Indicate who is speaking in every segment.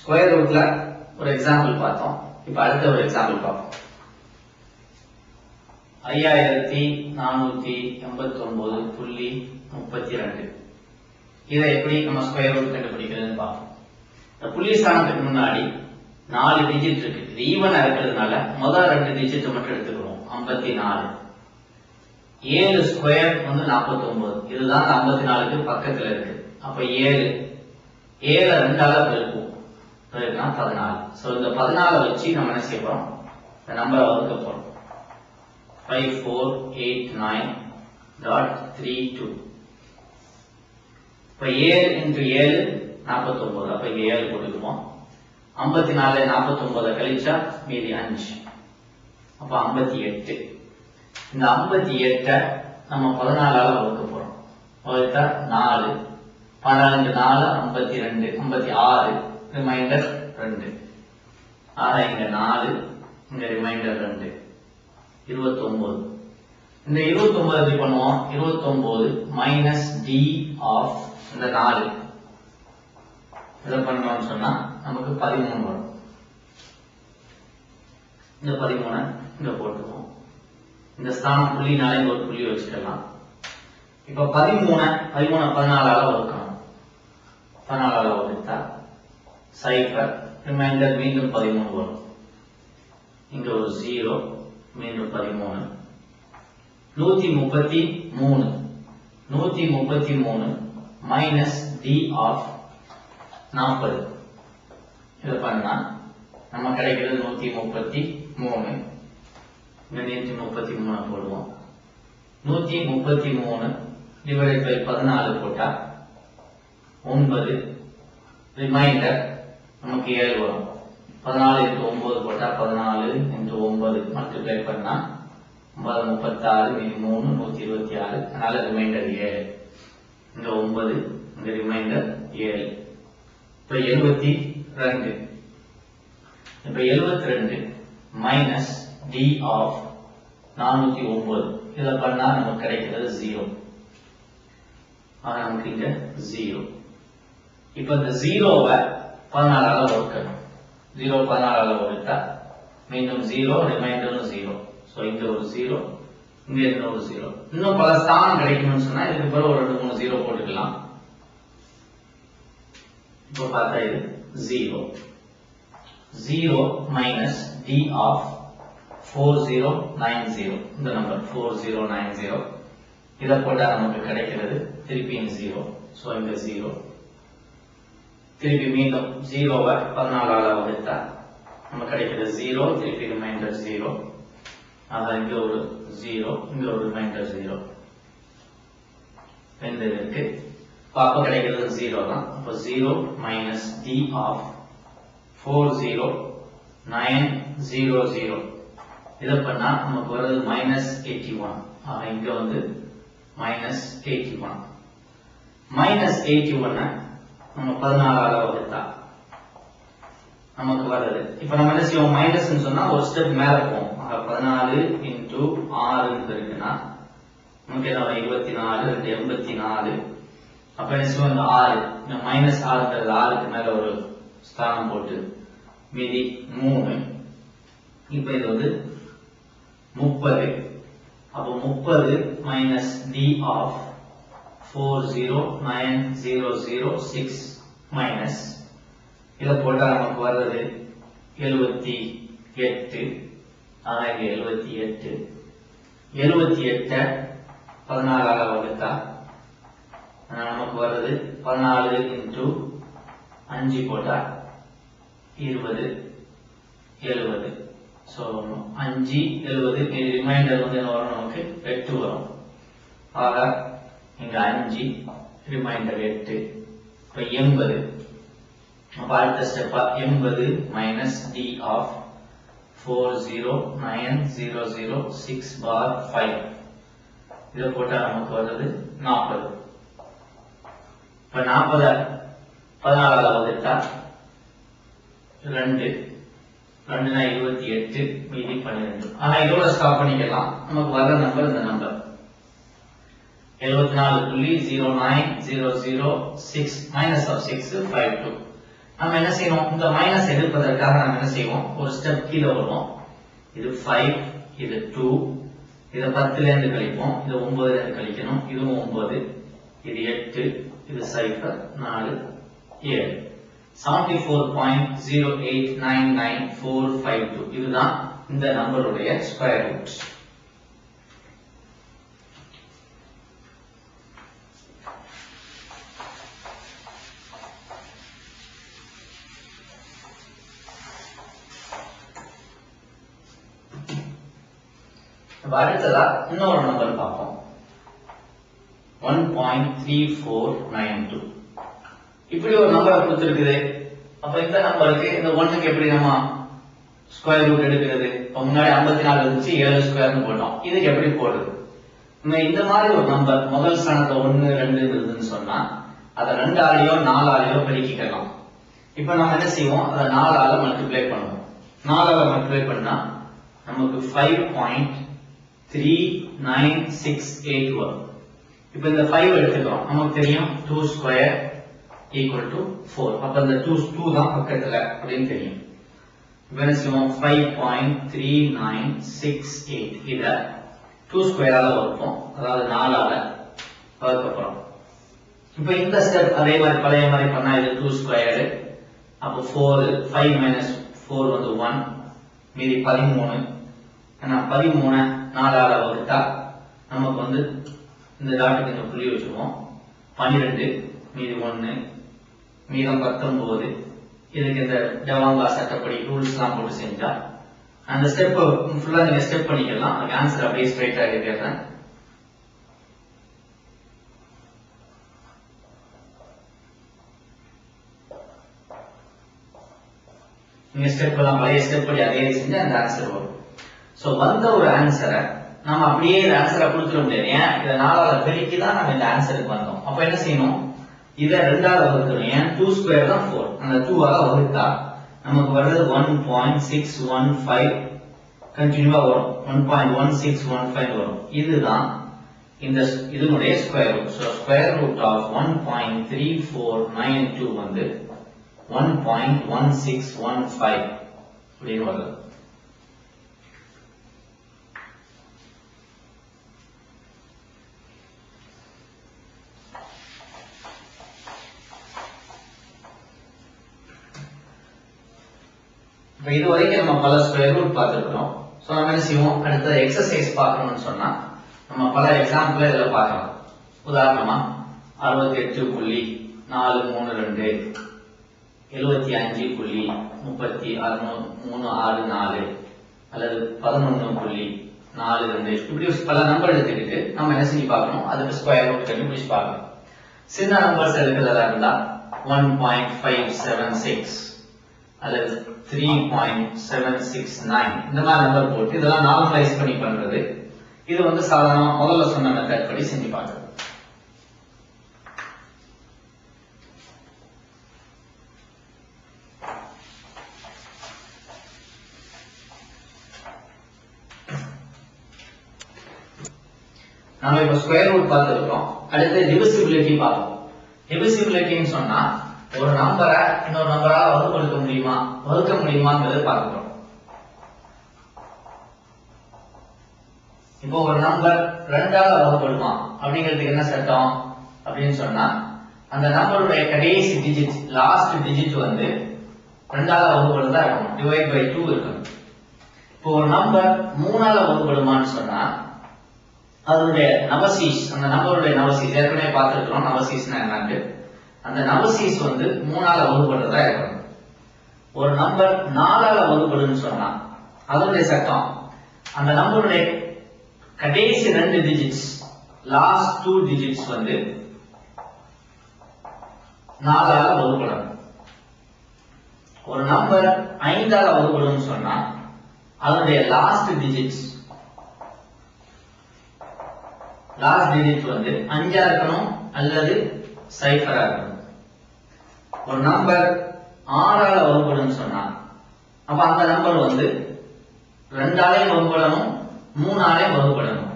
Speaker 1: Square ரூட்ல ஒரு example பார்த்தோம். இப்ப அடுத்த ஒரு எக்ஸாம்பிள் பார்ப்போம். 5489.32 இதை எப்படி நம்ம ஸ்கொயர் ரூட் கண்டுபிடிக்கிறதுன்னு பார்ப்போம். இந்த புள்ளி ஸ்தானத்துக்கு முன்னாடி 4 டிஜிட் இருக்கு. இது ஈவனா இருக்கிறதுனால முதல் 2 டிஜிட் மட்டும் எடுத்துக்கிறோம். 54 7 ஸ்கொயர் வந்து 49. இதுதான் 54க்கு பக்கத்துல இருக்கு. அப்ப 7 2ஆல பெருக்குவோம். பெருக்குனா 14. சோ இந்த 14 வச்சு நம்ம என்ன செய்ய போறோம்? இந்த நம்பரை வகுக்க போறோம். 5489.32. இப்ப 7 into 7 49. அப்ப இங்க 7 போட்டுக்குவோம். 54 49 கழிச்சா மீதி 5. அப்ப 58. இந்த 58 நம்ம 14ஆல வகுக்க போறோம். வகுத்தா 4. 12 4 52 56 ரிமைண்டர் 2. ஆக இங்க 4 இங்க ரிமைண்டர் 2 29. இந்த 29 எப்படி பண்ணுவோம்? 29 மைனஸ் டி ஆஃப் இந்த 4 இதை பண்ணோம்னு சொன்னா நமக்கு 13 வரும். இந்த 13 இங்க போட்டுவோம். இந்த ஸ்தானம் புள்ளினாலே ஒரு புள்ளி வச்சுக்கலாம். இப்ப 13 14ஆல வகுக்கணும். 14ஆல வகுத்தா 0 ரிமைண்டர் மீண்டும் 13 வரும். இங்க ஒரு 0 மீண்டும் 13. 133 மைனஸ் டி ஆஃப் 40 இதை பண்ணா நம்ம கிடைக்கிறது 133. 133 போடுவோம். 133 டிவைட் பை 14 போட்டா 9 ரிமைண்டர் நமக்கு 7 வரும். 14 into 9 போட்டா 14 into 9 மல்டிப்ளை பண்ணா 36 மீதி 3 126. அதனால ரிமைண்டர் 7. இந்த 9 இந்த ரிமைண்டர் 7. இப்ப 72. இப்ப 72 மைனஸ் டி ஆஃப் 409 இதை பண்ணா நமக்கு கிடைக்கிறது 0. ஆனா நமக்கு இங்க 0. இப்ப இந்த 0வை 14ஆல வகுக்கணும். 0 14ஆல வகுத்தா மீண்டும் 0 ரிமைண்டரும் 0. சோ இங்க ஒரு 0 இங்க இன்னொரு 0. இன்னும் பல ஸ்தானம் கிடைக்கணும்னு சொன்னா இதுக்கு பிறகு ஒரு 2 3 0 போட்டுக்கலாம். இப்போ பார்த்தா இது 0 மைனஸ் டி ஆஃப் 4090 இந்த நம்பர் 4090 இதை போட்டா நமக்கு கிடைக்கிறது திருப்பி 0. சோ இங்க 0 திருப்பி மீண்டும் 0வை 14ஆல வகுத்தா நமக்கு கிடைக்கிறது 0 திருப்பி ரிமைண்டர் 0. ஆக இங்க ஒரு 0 இங்க ஒரு ரிமைண்டர் 0 ரெண்டு இருக்கு. அப்ப கிடைக்கிறது 0 தான். அப்ப 0 மைனஸ் டி ஆஃப் 40900 இதை பண்ணா நமக்கு வருது மைனஸ் 81. ஆக இங்க வந்து மைனஸ் 81. மைனஸ் 81 நம்ம 14ஆல வகுத்தா நமக்கு வருது. இப்ப நம்ம என்ன செய்வோம்? மைனஸ் சொன்னா ஒரு ஸ்டெப் மேல போவோம். 14 into 6 இருக்குன்னா நமக்கு என்ன 24 84. அப்ப என்ன செய்வோம்? இந்த 6 இந்த மைனஸ் 6ங்கிறது 6க்கு மேல ஒரு ஸ்தானம் போட்டு மீதி 3. இப்ப இது வந்து 30. அப்ப 30 மைனஸ் டி ஆஃப் 40906 மைனஸ் இதை போட்டா நமக்கு வர்றது 78. ஆக இங்க 78. 78 14ஆல வகுத்தா நமக்கு வர்றது 14 into 5 போட்டா 20 70. சோ 5 70 ரிமைண்டர் வந்து என்ன வரும்? நமக்கு 8 வரும். ஆக இங்க 5 ரிமைண்டர் 8. இப்ப 80. அப்ப அடுத்த ஸ்டெப்பா 80 மைனஸ் டி ஆஃப் 4090065 இதை போட்டா நமக்கு வருது 40. இப்ப 40 14ஆல வகுத்தா 2 2னா 28 மீதி 12. ஆனா இதோட ஸ்டாப் பண்ணிக்கலாம். நமக்கு வர நம்பர் இந்த நம்பர் 74.09006 மைனஸ் ஆஃப் 6 52. நம்ம என்ன செய்யணும், இந்த மைனஸ் எடுப்பதற்காக நம்ம என்ன செய்வோம், ஒரு ஸ்டெப் கீழே வருவோம். இது 5, இது 2, இதை 10ல இருந்து கழிப்போம், இது 9ல இருந்து கழிக்கணும், இதுவும் 9, இது 8, இது 0, 4, 7. 74.0899452 இதுதான் இந்த நம்பருடைய ஸ்கொயர் ரூட். அடுத்ததா இன்னொரு நம்பர் பார்ப்போம். 1.3492 இப்படி ஒரு நம்பரை கொடுத்திருக்குது. அப்ப இந்த நம்பருக்கு இந்த 1க்கு எப்படி நம்ம ஸ்கொயர் ரூட் எடுக்கிறது? முன்னாடி 54 இருந்துச்சு, 7 ஸ்கொயர்னு போட்டோம். இதுக்கு எப்படி போடுறது? நம்ம இந்த மாதிரி ஒரு நம்பர் முதல் ஸ்தானத்துல 1 2 இருந்ததுன்னு சொன்னா அதை 2 ஆலையோ 4 ஆலையோ பெருக்கிக்கலாம். இப்ப நம்ம என்ன செய்வோம், அதை 4 ஆல மல்டிப்ளை பண்ணுவோம். 4 ஆல மல்டிப்ளை பண்ணா நமக்கு 5.3968 வரும். இப்ப இந்த 5 எடுத்துக்கிறோம். நமக்கு தெரியும் 2 ஸ்கொயர் ஈக்குவல் டு 4. அப்ப இந்த 2 தான் பக்கத்துல அப்படின்னு தெரியும். இப்ப என்ன செய்வோம், 5.3968 இத 2 ஸ்கொயரால வகுப்போம், அதாவது 4 ஆல வகுக்க போறோம். இப்ப இந்த ஸ்டெப் அதே மாதிரி பழைய மாதிரி பண்ணா இது 2 ஸ்கொயர், அப்போ 4, 5 மைனஸ் 4 வந்து 1, மீதி 13. ஏன்னா 13 4 ஆல வகுத்தா நமக்கு வந்து இந்த டாட்டுக்கு இந்த புள்ளி வச்சுருவோம். 12 மீதி 1 மீதம் 19. இதுக்கு இந்த டெவாங்கா சட்டப்படி ரூல்ஸ் எல்லாம் போட்டு செஞ்சா அந்த ஸ்டெப் ஃபுல்லா நீங்க ஸ்டெப் பண்ணிக்கலாம். அதுக்கு ஆன்சர் அப்படியே ஸ்ட்ரைட்டா எழுதிடுறேன். நீங்க ஸ்டெப் எல்லாம் பழைய ஸ்டெப் படி அதே செஞ்சு அந்த ஆன்சர் வரும். சோ வந்த ஒரு ஆன்சரை நம்ம அப்படியே இந்த ஆன்சரை கொடுத்துட முடியாது. ஏன், இதை 4 ஆல பெருக்கி தான் நம்ம இந்த ஆன்சருக்கு வந்தோம். அப்ப என்ன செய்யணும், இதை 2 ஆல வகுக்கணும். ஏன், 2 ஸ்கொயர் தான் 4, அந்த 2 ஆல வகுத்தா நமக்கு வர்றது 1.615 கண்டினியூவா வரும். 1.1615 வரும். இதுதான் இந்த இதனுடைய square root. So square root of 1.3492 வந்து 1.1615 அப்படின்னு வருது. இது வரைக்கும் நம்ம பல ஸ்கொயர் ரூட் பார்த்துருக்கிறோம். ஸோ நம்ம என்ன செய்வோம், அடுத்த எக்ஸசைஸ் பார்க்கணும்னு சொன்னா நம்ம பல எக்ஸாம்பிள் இதில் பார்க்கலாம். உதாரணமா 68.432, 75.364 அல்லது 11.42 இப்படி பல நம்பர் எடுத்துக்கிட்டு நம்ம என்ன செஞ்சு பார்க்கணும், அதுக்கு ஸ்கொயர் ரூட் கண்டுபிடிச்சு பார்க்கணும். சின்ன நம்பர்ஸ் எடுக்கிறதா இருந்தா 1.576 அல்லது 3.769 இந்த மாதிரி நம்பர் போட்டு இதெல்லாம் நார்மலைஸ் பண்ணி பண்றது. இது வந்து சாதாரண முதல்ல சொன்ன மெத்தட் படி செஞ்சு பார்க்கறது. நம்ம இப்ப ஸ்கொயர் ரூட் பார்த்துருக்கோம். அடுத்து டிவிசிபிலிட்டி பார்ப்போம். டிவிசிபிலிட்டின்னு சொன்னா ஒரு நம்பரை இன்னொரு நம்பரால் வகுக்க முடியுமாங்கிறத பார்க்கிறோம். இப்போ ஒரு நம்பர் 2ஆல வகுப்படுமா அப்படிங்கிறதுக்கு என்ன சட்டம் அப்படின்னு சொன்னா அந்த நம்பருடைய கடைசி டிஜிட் லாஸ்ட் டிஜிட் வந்து 2ஆல வகுப்படுதா இருக்கணும், டிவைட் பை 2 இருக்கணும். இப்போ ஒரு நம்பர் 3ஆல வகுப்படுமான்னு சொன்னா அதனுடைய நவசீஸ், அந்த நம்பருடைய நவசீஸ் ஏற்கனவே பார்த்துருக்கிறோம். நவசீஸ்னா என்னன்னு, அந்த நவசீஸ் வந்து 3ஆல வகுப்படுறதா இருக்கணும். ஒரு நம்பர் 4ஆல வகுப்படுன்னு சொன்னா அதனுடைய சட்டம் அந்த நம்பருடைய கடைசி 2 டிஜிட்ஸ் லாஸ்ட் 2 டிஜிட்ஸ் வந்து 4ஆல வகுப்படணும். ஒரு நம்பர் 5ஆல வகுப்படுன்னு சொன்னா அதனுடைய லாஸ்ட் டிஜிட் வந்து 5ஆ இருக்கணும் அல்லது 0 இருக்கணும். ஒரு நம்பர் 6ஆல வகுப்படுன்னு சொன்னா அப்ப அந்த நம்பர் வந்து 2ஆலையும் வகுப்படணும், 3ஆலையும் வகுப்படணும்.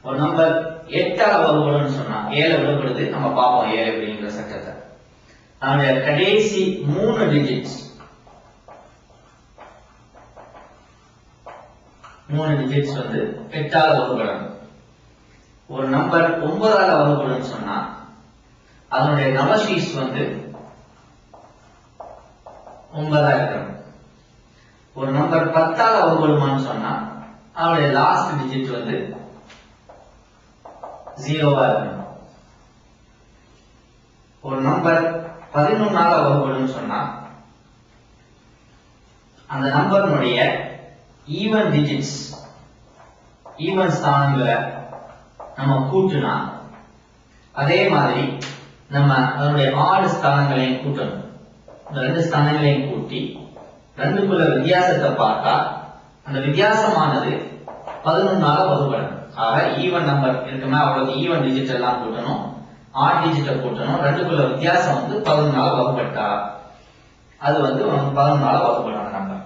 Speaker 1: ஒரு நம்பர் 8ஆல வகுப்படுன்னு சொன்னா ஏழை விடப்படுது. நம்ம பார்ப்போம் ஏழை அப்படிங்கிற சட்டத்தை. அதனுடைய கடைசி 3 டிஜிட்ஸ் 3 டிஜிட்ஸ் வந்து 8ஆல வகுப்படணும். ஒரு நம்பர் 9ஆல வகுப்படும் சொன்னா அதனுடைய நவசீஸ் வந்து 9ஆ இருக்கணும். ஒரு நம்பர் 10ஆல வகுப்படுமான்னு சொன்னா அதனுடைய லாஸ்ட் டிஜிட் வந்து 0வா இருக்கணும். ஒரு நம்பர் 11ஆல வகுப்படும் சொன்னா அந்த நம்பருடைய ஈவன் டிஜிட்ஸ் ஈவன் ஸ்தானங்களை நம்ம கூட்டினா அதே மாதிரி நம்ம அதனுடைய ஆடு ஸ்தானங்களையும் கூட்டணும். இந்த 2 ஸ்தானங்களையும் கூட்டி 2க்குள்ள வித்தியாசத்தை பார்த்தா அந்த வித்தியாசமானது 11ஆல வகுப்படணும். ஆக ஈவன் நம்பர் இருக்குன்னா அவ்வளவு ஈவன் டிஜிட் எல்லாம் கூட்டணும், ஆட் டிஜிட்டை கூட்டணும். 2க்குள்ள வித்தியாசம் வந்து 11ஆல வகுப்பட்டா அது வந்து 11ஆல வகுப்படும் அந்த நம்பர்.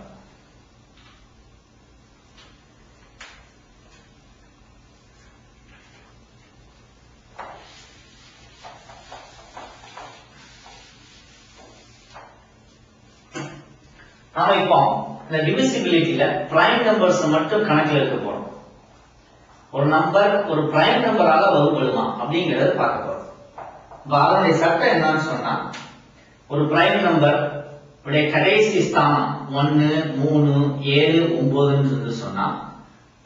Speaker 1: நாம இப்போ இந்த டிவிசிபிலிட்டியில பிரைம் நம்பர்ஸ் மட்டும் கணக்கில் எடுக்க போறோம். ஒரு நம்பர் ஒரு பிரைம் நம்பரால வகுப்படுமா அப்படிங்கறத பார்க்க போறோம். அதனுடைய சட்டம் என்னன்னு சொன்னா ஒரு பிரைம் நம்பர் உடைய கடைசி ஸ்தானம் 1, 3, 7, 9 இருந்து சொன்னா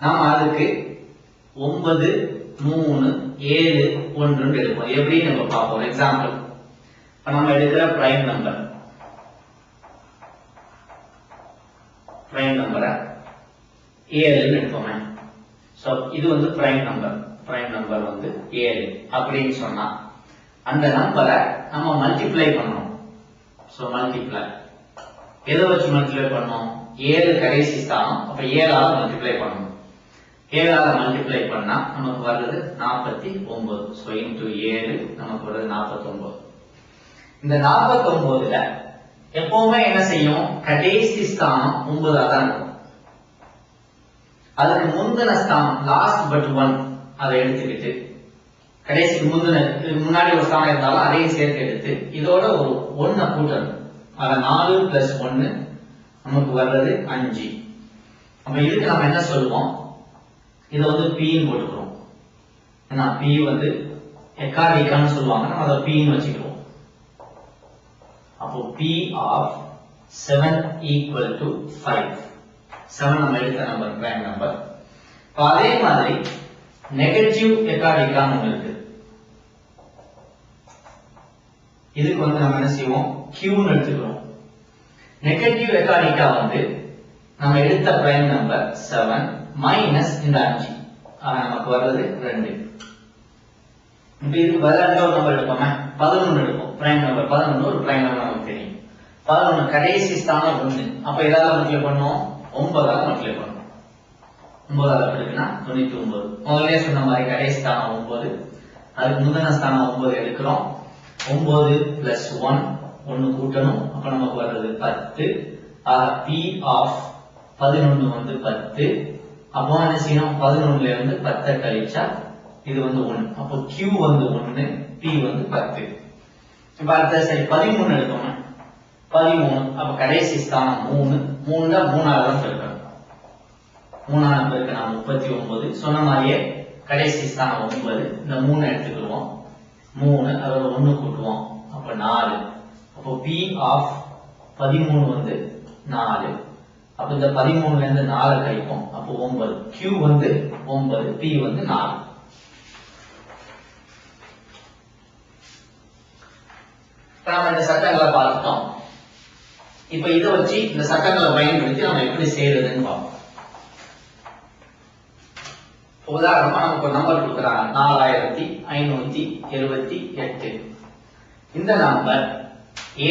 Speaker 1: நாம அதுக்கு 9, 3, 7, 1 எடுப்போம். எப்படி நம்ம பார்ப்போம். எக்ஸாம்பிள் நம்ம எடுக்கிற பிரைம் நம்பரை 7 எடுப்போமே. சோ இது வந்து பிரைம் நம்பர் வந்து 7 அப்படின்னு சொன்னா அந்த நம்பரை நம்ம மல்டிப்ளை பண்ணணும். சோ மல்டிப்ளை எதை வச்சு மல்டிப்ளை பண்ணணும்? 7 கடைசி ஸ்தானம், அப்ப 7ஆல மல்டிப்ளை பண்ணணும். 7ஆல மல்டிப்ளை பண்ணா நமக்கு வர்றது 49. சோ இன்டு 7 நமக்கு வர்றது 49. இந்த 49ல எப்பவுமே என்ன செய்யும்? கடைசி ஸ்தானம் 9ஆ தான் இருக்கும். அதுக்கு முந்தின ஸ்தானம் லாஸ்ட் பட் 1 அதை எடுத்துக்கிட்டு கடைசிக்கு முன்னாடி ஒரு ஸ்தானம் இருந்தாலும் அதையும் சேர்த்து எடுத்து இதோட ஒரு 1 கூட்டணும். ஆக 4 + 1 நமக்கு வர்றது 5. அப்ப இதுக்கு நம்ம என்ன சொல்லுவோம்? இதை வந்து Pன்னு போட்டுக்கிறோம். ஏன்னா P வந்து எக்காடிக்கான்னு சொல்லுவாங்க, நம்ம அதை Pன்னு வச்சுக்கிறோம். அப்போ P of 7 = 5. 7 நம்ம எடுத்த நம்பர் பிரைம் நம்பர். அதே மாதிரி நெகட்டிவ் எக்காடிக்கான்னு ஒன்று இருக்கு. இதுக்கு வந்து நம்ம என்ன செய்வோம்? Qன்னு எடுத்துக்கிறோம். நெகட்டிவ் எக்காடிக்கா வந்து நம்ம எடுத்த பிரைம் நம்பர் 7 மைனஸ் இந்த 5. நமக்கு வர்றது 2. இப்ப இதுக்கு பதிலாக ஒரு நம்பர் எடுப்போமே, 11 எடுப்போம். பிரைம் நம்பர் 11 ஒரு பிரைம் நம்பர் நமக்கு தெரியும். 11 கடைசி ஸ்தானம் 1. அப்ப எதாவது மல்டிப்ளை பண்ணுவோம்? 9ஆல மல்டிப்ளை பண்ணுவோம். 9ஆல பெருக்கினா 99. முதல்ல சொன்ன மாதிரி கடைசி ஸ்தானம் 9, அதுக்கு முந்தின ஸ்தானம் 9 எடுக்கிறோம். 9 + 1 கூட்டணும். அப்ப நமக்கு வர்றது 10. P of 11 வந்து 10. அப்போ என்ன செய்யணும்? 11ல இருந்து 10 கழிச்சா இது வந்து 1. அப்போ Q வந்து 1, P வந்து 10. இப்ப அடுத்த சரி 13 எடுத்தோம். 13 அப்ப கடைசி ஸ்தானம் 3. 3ல 3ஆல தான் பெருக்கணும். 3ஆல பெருக்கினா 39. சொன்ன மாதிரியே கடைசி ஸ்தானம் 9. இந்த 3 எடுத்துக்கிடுவோம். 3 அதோட 1 கூட்டுவோம். அப்ப 4. அப்போ P of 13 வந்து 4. அப்ப இந்த 13ல இருந்து 4 கழிப்போம். அப்போ 9. Q வந்து 9, P வந்து 4. நாம இந்த சட்டங்களை பார்த்துட்டோம். இப்ப இதை வச்சு இந்த சட்டங்களை பயன்படுத்தி நம்ம எப்படி செய்யறதுன்னு பார்ப்போம். உதாரணமா நமக்கு ஒரு நம்பர் கொடுக்குறாங்க 4578. இந்த நம்பர்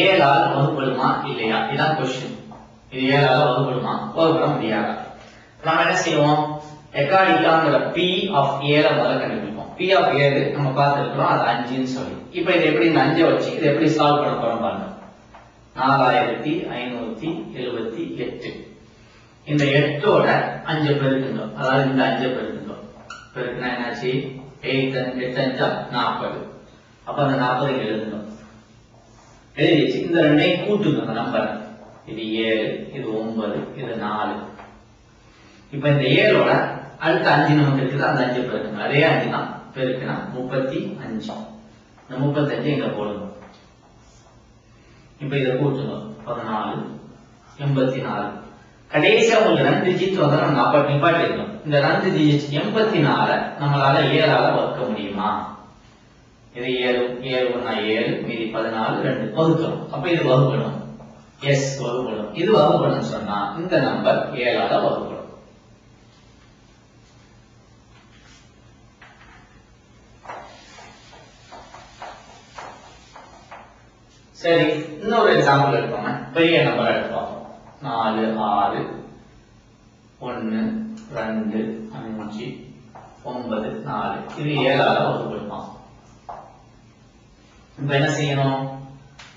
Speaker 1: 7ஆல வகுப்படுமா இல்லையா? இதுதான் கொஸ்டின். இது 7ஆல வகுப்படுமா? வகுப்பட முடியாதா? நம்ம என்ன செய்வோம்? எக்காடிக்காங்கிற P of 7 முதல்ல கண்டுபிடிப்போம். P of 7 நம்ம பார்த்துருக்கிறோம், அது 5ன்னு சொல்லி. இப்ப இது எப்படி இந்த 5 வச்சு இது எப்படி சால்வ் பண்ண போறோம் பாருங்க. 4578. இந்த 8ஓட 5 பெருக்குங்க. அதாவது இந்த 5 பெருக்குங்க. பெருக்குனா என்னாச்சு? 8 8 40. அப்ப அந்த 40 எழுதணும். எழுதிச்சு இந்த ரெண்டையும் கூட்டுங்க அந்த நம்பர். இது 7, இது 9, இது 4. இப்ப இந்த 7ஓட அடுத்த 5 நமக்கு இருக்குது, அந்த 5 பெருக்குங்க. அதே 5 தான் பெருக்குனா 35. இந்த 35 இங்க போடுங்க. இப்ப இதை கூட்டுங்க. 14, 84. கடைசியா உங்களுக்கு 2 டிஜிட் வந்து நம்ம அப்ப நிப்பாட்டிடணும். இந்த 2 டிஜிட் 84 நம்மளால 7ஆல வகுக்க முடியுமா? இது 7 1 7 மீதி 14 2 வகுக்கணும். அப்ப இது வகுக்கணும். எஸ் வகுக்கணும். இது வகுக்கணும் சொன்னா இந்த நம்பர் 7ஆல வகுக்கணும். சரி, இன்னொரு எக்ஸாம்பிள் எடுப்போம். பெரிய நம்பர் எடுப்போம். 4 6 1 2 5 9 4. இது 7ஆல வகுக்கணும். இப்ப என்ன செய்யணும்?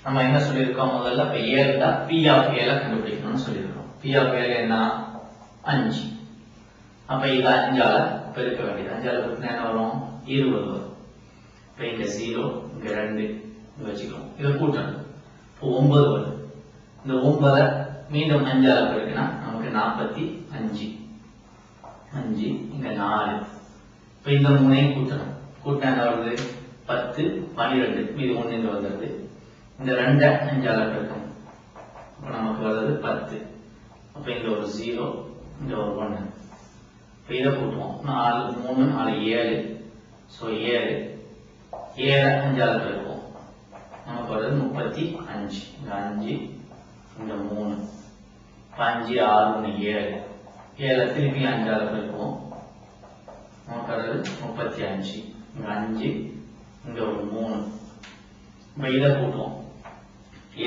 Speaker 1: நம்ம என்ன சொல்லியிருக்கோம்? முதல்ல இப்ப 7 தான் P of A கண்டுபிடிக்கணும்னு சொல்லியிருக்கோம். P of A என்ன? 5. அப்ப இது 5ஆல பெருக்க வேண்டியது. 5ஆல பெருக்கினா என்ன வரும்? 20 வரும். இப்ப இங்க 0 இங்க 2 இங்க வச்சுக்கணும். இதை கூட்டணும். இப்போ 9 வரும். இந்த 9 மீண்டும் 5ஆல பெருக்கினா நமக்கு 45. 5 இங்க 4. இப்ப இந்த 3ஐயும் கூட்டணும். கூட்டினா என்ன வருது? 10 12 மீது 1 இங்க வந்துருது. இந்த 2 5ஆல பெருக்கணும். அப்ப நமக்கு வருது 10. அப்ப இங்க ஒரு 0 இங்க ஒரு 1. இப்ப இதை கூட்டுவோம். 4 3 4 7. சோ 7 7 5ஆல பெருக்குவோம். நமக்கு வருது 35. இங்க 5 இங்க 3. 5 6 1 7. 7 திருப்பி 5ஆல பெருக்குவோம். நமக்கு வருது 35. இங்க 5 இங்க ஒரு 3. இப்ப இதை கூட்டுவோம்.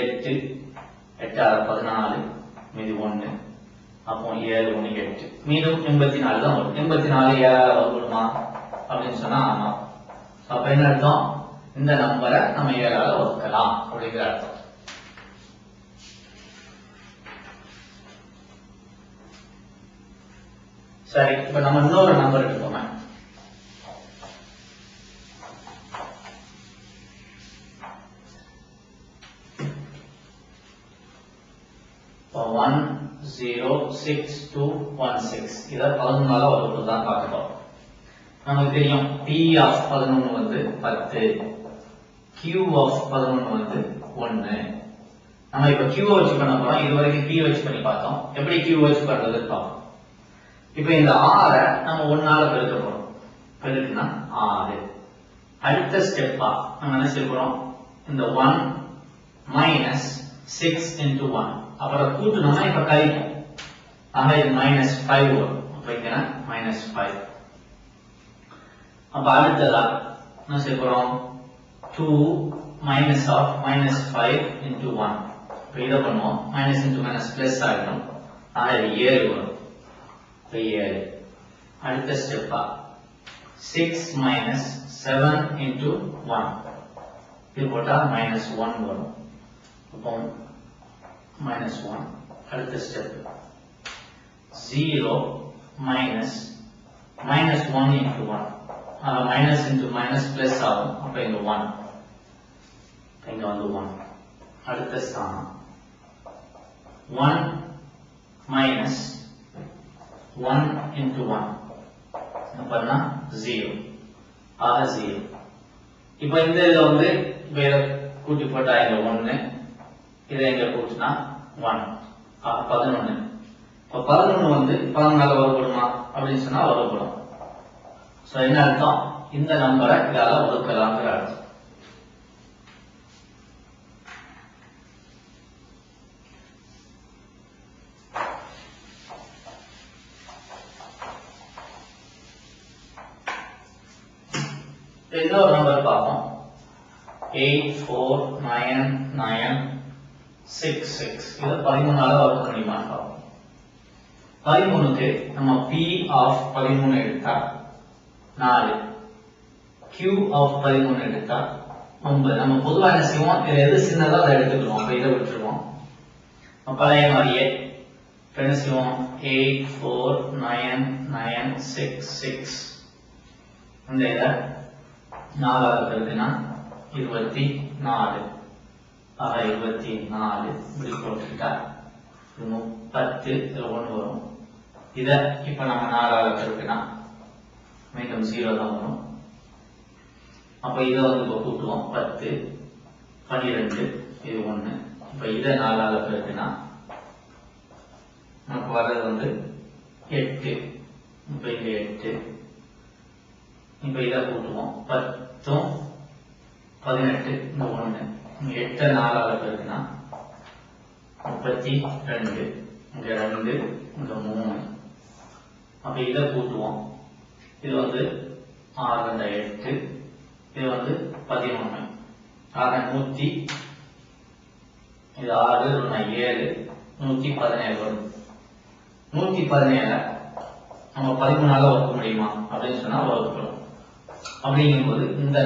Speaker 1: 8 8ஆல 14 மீதி 1. அப்போ 7 1 8 மீண்டும் 84 தான் வரும். 84 7ஆல வகுக்கணுமா அப்படின்னு சொன்னா ஆமா. அப்ப என்ன அர்த்தம்? இந்த நம்பரை நம்ம 7ஆல வகுக்கலாம் அப்படிங்கிற அர்த்தம். சரி, இப்ப நம்ம இன்னொரு நம்பர் எடுப்போம். 106,216. இத 11ஆல வகுத்து தான் பார்க்கிறோம். நமக்கு தெரியும் P of 11 வந்து 10, Q of 11 வந்து 1. நம்ம இப்ப Q வச்சு பண்ண போறோம். இதுவரைக்கும் P வச்சு பண்ணி பார்த்தோம். எப்படி Q வச்சு பண்றது பார்ப்போம். இப்ப இந்த 6 நம்ம 1ஆல பெருக்க போறோம். பெருக்குனா 6. அடுத்த ஸ்டெப்பா நம்ம என்ன செய்ய போறோம்? இந்த 1 minus 6 into 1. அப்புறம் கூட்டணும்னா இப்ப கழிப்போம். ஆக இது -5 வரும். அப்ப இங்க -5. அப்ப அடுத்ததா என்ன செய்ய போறோம்? 2 minus of -5 into 1. இப்ப இதை பண்ணுவோம். minus into minus plus ஆகிடும். ஆக இது 7 வரும். இப்ப 7. அடுத்த ஸ்டெப்பா 6 minus 7 into 1. இது போட்டா -1 வரும். அப்போ -1. அடுத்த step 0 minus -1 into 1. minus into minus plus ஆகும். அப்ப இங்க 1. இங்க வந்து 1. அடுத்த ஸ்தானம் 1 minus 1 into 1. அப்பனா 0. ஆக 0. இப்ப இந்த இதுல வந்து வேற கூட்டி போட்டா இங்க 1. இதை எங்க கூட்டினா 1. 11. இப்ப 11 வந்து 14ஆல வகுக்கணுமா அப்படின்னு சொன்னா வகுக்கணும். சோ என்ன அர்த்தம்? இந்த நம்பரை இதால வகுக்கலாம்ங்கிற அர்த்தம். இன்னொரு நம்பர் பார்ப்போம். 84996. இது 13ஆல வகுக்க முடியுமான்னு பார்ப்போம். 13க்கு நம்ம P of 13 எடுத்தா 4, Q of 13 எடுத்தா 9. நம்ம பொதுவா என்ன செய்வோம்? இதுல எது சின்னதோ அதை எடுத்துக்கிறோம். அப்ப இதை விட்டுருவோம். பழைய மாதிரியே என்ன செய்வோம்? 84996 இந்த இதை 4 பெருக்குனா 24. ஆக 24 இப்படி போட்டுக்கிட்டா 30 இதுல 1 வரும். இதை இப்ப நம்ம 4 பெருக்குனா மீண்டும் 0 தான் வரும். அப்ப இதை வந்து இப்ப கூட்டுவோம். 10 12 இது 1. இப்ப இதை 4 பெருக்குனா நமக்கு வர்றது வந்து 8. இப்ப இங்க 8. இப்ப இதை கூட்டுவோம். 10 18 இந்த 1. 8 4 பெருக்குனா 32. இங்க 2 இங்க 3. அப்ப இதை கூட்டுவோம். இது வந்து 6 8. இது வந்து 11. ஆக 100. இது 6 7 117 வரும். 117 நம்ம 13ஆல வகுக்க முடியுமா அப்படின்னு சொன்னா வகுக்கிறோம். அப்படிங்கும்போது இந்த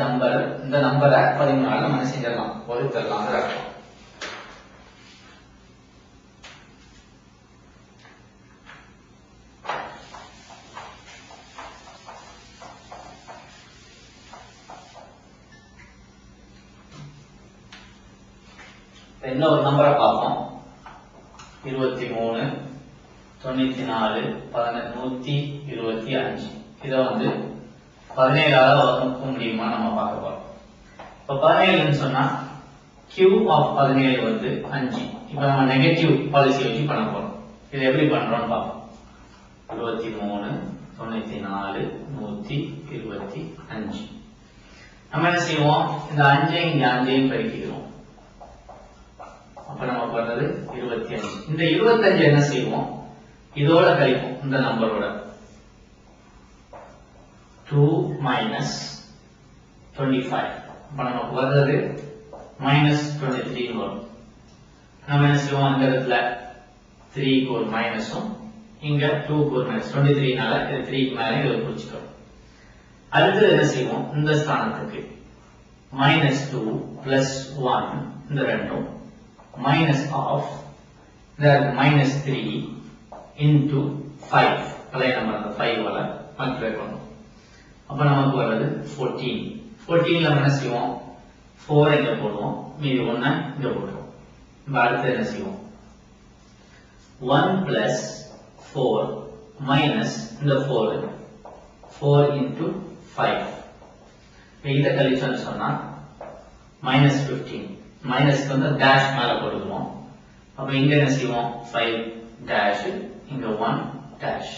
Speaker 1: நம்பரை 13ஆல நம்ம செஞ்சிடலாம், வகுத்தரலாம். இன்னொரு நம்பரை பார்ப்போம். 23 94 125. இதை வந்து 17ஆல வகுக்க முடியுமா நம்ம பார்க்க போறோம். இப்ப 17ன்னு சொன்னா Q ஆஃப் 17 வந்து 5. இப்ப நம்ம நெகட்டிவ் பாலிசி வச்சு பண்ண போறோம். இதை எப்படி பண்றோம்னு பார்ப்போம். 23 94 125. நம்ம என்ன செய்வோம், இந்த 5 இங்க 5 பெருக்கிக்கிறோம். அப்ப நமக்கு வர்றது 25. இந்த 25 என்ன செய்வோம், இதோட கழிப்போம் இந்த நம்பரோட. 2 minus 25. அப்ப நமக்கு வர்றது -23 வரும். நம்ம என்ன செய்வோம், இந்த இடத்துல 3 க்கு ஒரு மைனஸும் இங்க 2 க்கு ஒரு மைனஸ். 23னால இது 3 க்கு மேல இதை குறிச்சுக்கிறோம். அடுத்து என்ன செய்வோம், இந்த ஸ்தானத்துக்கு -2 + 1 இந்த ரெண்டும் minus of the -3 into 5. பழைய நம்பர் அந்த 5 வர மல்டிப்ளை பண்ணுவோம். அப்ப நமக்கு வர்றது 14. 14ல என்ன செய்வோம், 4 இங்க போடுவோம், மீதி 1 இங்க போடுவோம். இப்ப அடுத்து என்ன செய்வோம், 1 + 4 minus இந்த 4 into 5. இதை கழிச்சோன்னு சொன்னா -15. மைனஸ்க்கு வந்து டேஷ் மேல போடுவோம். அப்ப இங்க என்ன செய்வோம், 5 டேஷ் இங்க 1 டேஷ்.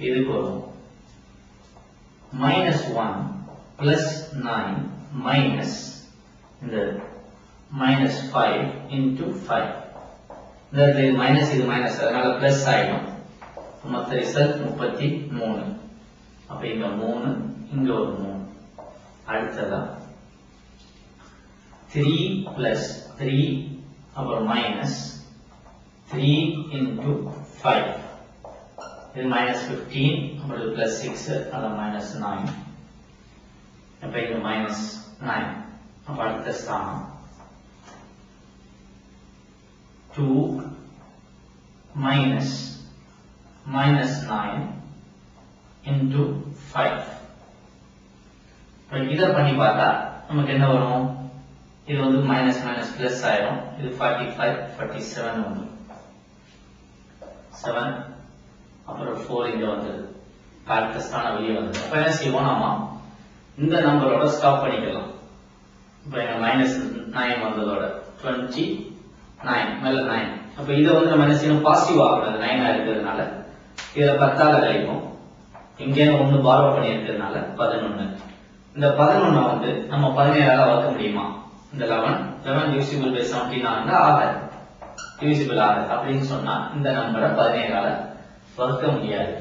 Speaker 1: இதுக்கு வரும் -1 + 9 minus இந்த -5 into 5. இந்த மைனஸ் இது மைனஸ், அதனால பிளஸ் ஆயிடும். மொத்த ரிசல்ட் 33. அப்ப இங்க 3 இங்க ஒரு 3. அடுத்ததா 3 + 3 அப்புறம் -3 into 5. இது -15 அப்புறம் +6 அது -9. அப்ப இது -9. அப்ப அடுத்த ஸ்தானம் 2 minus -9 into 5. இப்ப இதை பண்ணி பார்த்தா நமக்கு என்ன வரும், இது வந்து மைனஸ் மைனஸ் பிளஸ் ஆயிரும். இது 45 47 வந்து 7 அப்புறம் 4 இங்க வந்தது. அடுத்த ஸ்தானம் வெளியே வந்தது. அப்ப என்ன செய்வோம், நாம இந்த நம்பரோட ஸ்டாப் பண்ணிக்கலாம். இப்ப -9 வந்ததோட 29 மேல 9. அப்ப இதை வந்து நம்ம என்ன செய்யணும், பாசிட்டிவ் ஆகக்கூடாது. 9 இருக்கிறதுனால இதுல 10ஆல கழிப்போம். இங்கே 1 பார்வோ பண்ணி இருக்கிறதுனால 11. இந்த 11 வந்து நம்ம 17ஆல வகுக்க முடியுமா, இந்த 11 divisible by 17 ஆகாது, divisible ஆகாது. அப்படின்னு சொன்னா இந்த நம்பரை 17ஆல வகுக்க முடியாது.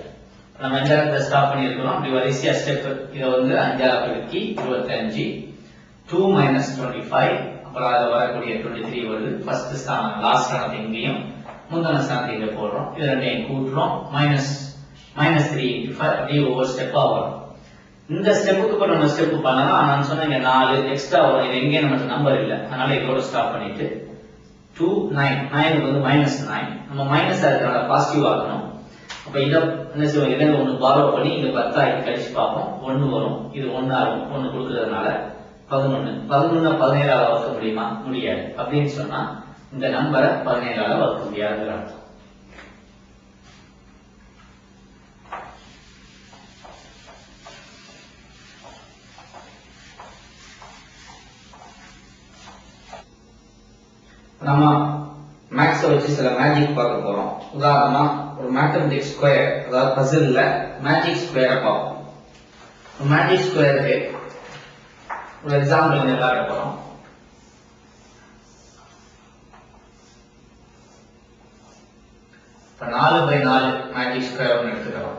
Speaker 1: நம்ம எந்த இடத்துல ஸ்டாப் பண்ணியிருக்கிறோம், அப்படி வரிசையா ஸ்டெப். இதை வந்து 5ஆல பெருக்கி 25, 2 minus 25, அப்புறம் அதில் வரக்கூடிய 23 வருது. ஃபர்ஸ்ட் ஸ்தானம் லாஸ்ட் ஸ்தானத்தை இங்கேயும் முந்தின ஸ்தானத்தை இங்க போடுறோம். இது ரெண்டையும் கூட்டுறோம். -3 into 5 அப்படியே ஒவ்வொரு ஸ்டெப்பா வரும். இந்த ஸ்டெப்புக்கு இப்போ நம்ம ஸ்டெப் பண்ணலாம். நான் சொன்ன 4 எக்ஸ்ட்ரா வரும். இது எங்கேயும் நமக்கு நம்பர் இல்லை, அதனால இதோட ஸ்டாப் பண்ணிட்டு 2 9 9 வந்து -9. நம்ம மைனஸா இருக்கிறனால பாசிட்டிவ் ஆகணும். அப்ப இதை என்ன செய்வோம், இதுல ஒண்ணு பாரோ பண்ணி இங்க 10 ஆக்கி கழிச்சு பார்ப்போம். 1 வரும், இது 1 ஆகும். 1 கொடுக்கறதுனால 11. 11 17ஆல வகுக்க முடியுமா? முடியாது. அப்படின்னு சொன்னா இந்த நம்பரை 17ஆல வகுக்க முடியாதுங்கிற அர்த்தம். நம்ம மேக்ஸ் வச்சு சில மேஜிக் பார்க்க போறோம். உதாரணமா ஒரு மேத்தமெட்டிக்ஸ் ஸ்கொயர், அதாவது பசில்ல மேஜிக் ஸ்கொயரை பார்ப்போம். மேஜிக் ஸ்கொயருக்கு ஒரு எக்ஸாம்பிள் விளையாட போறோம். இப்ப 4/4 மேஜிக் ஸ்கொயர் ஒன்று எடுத்துக்கிறோம்.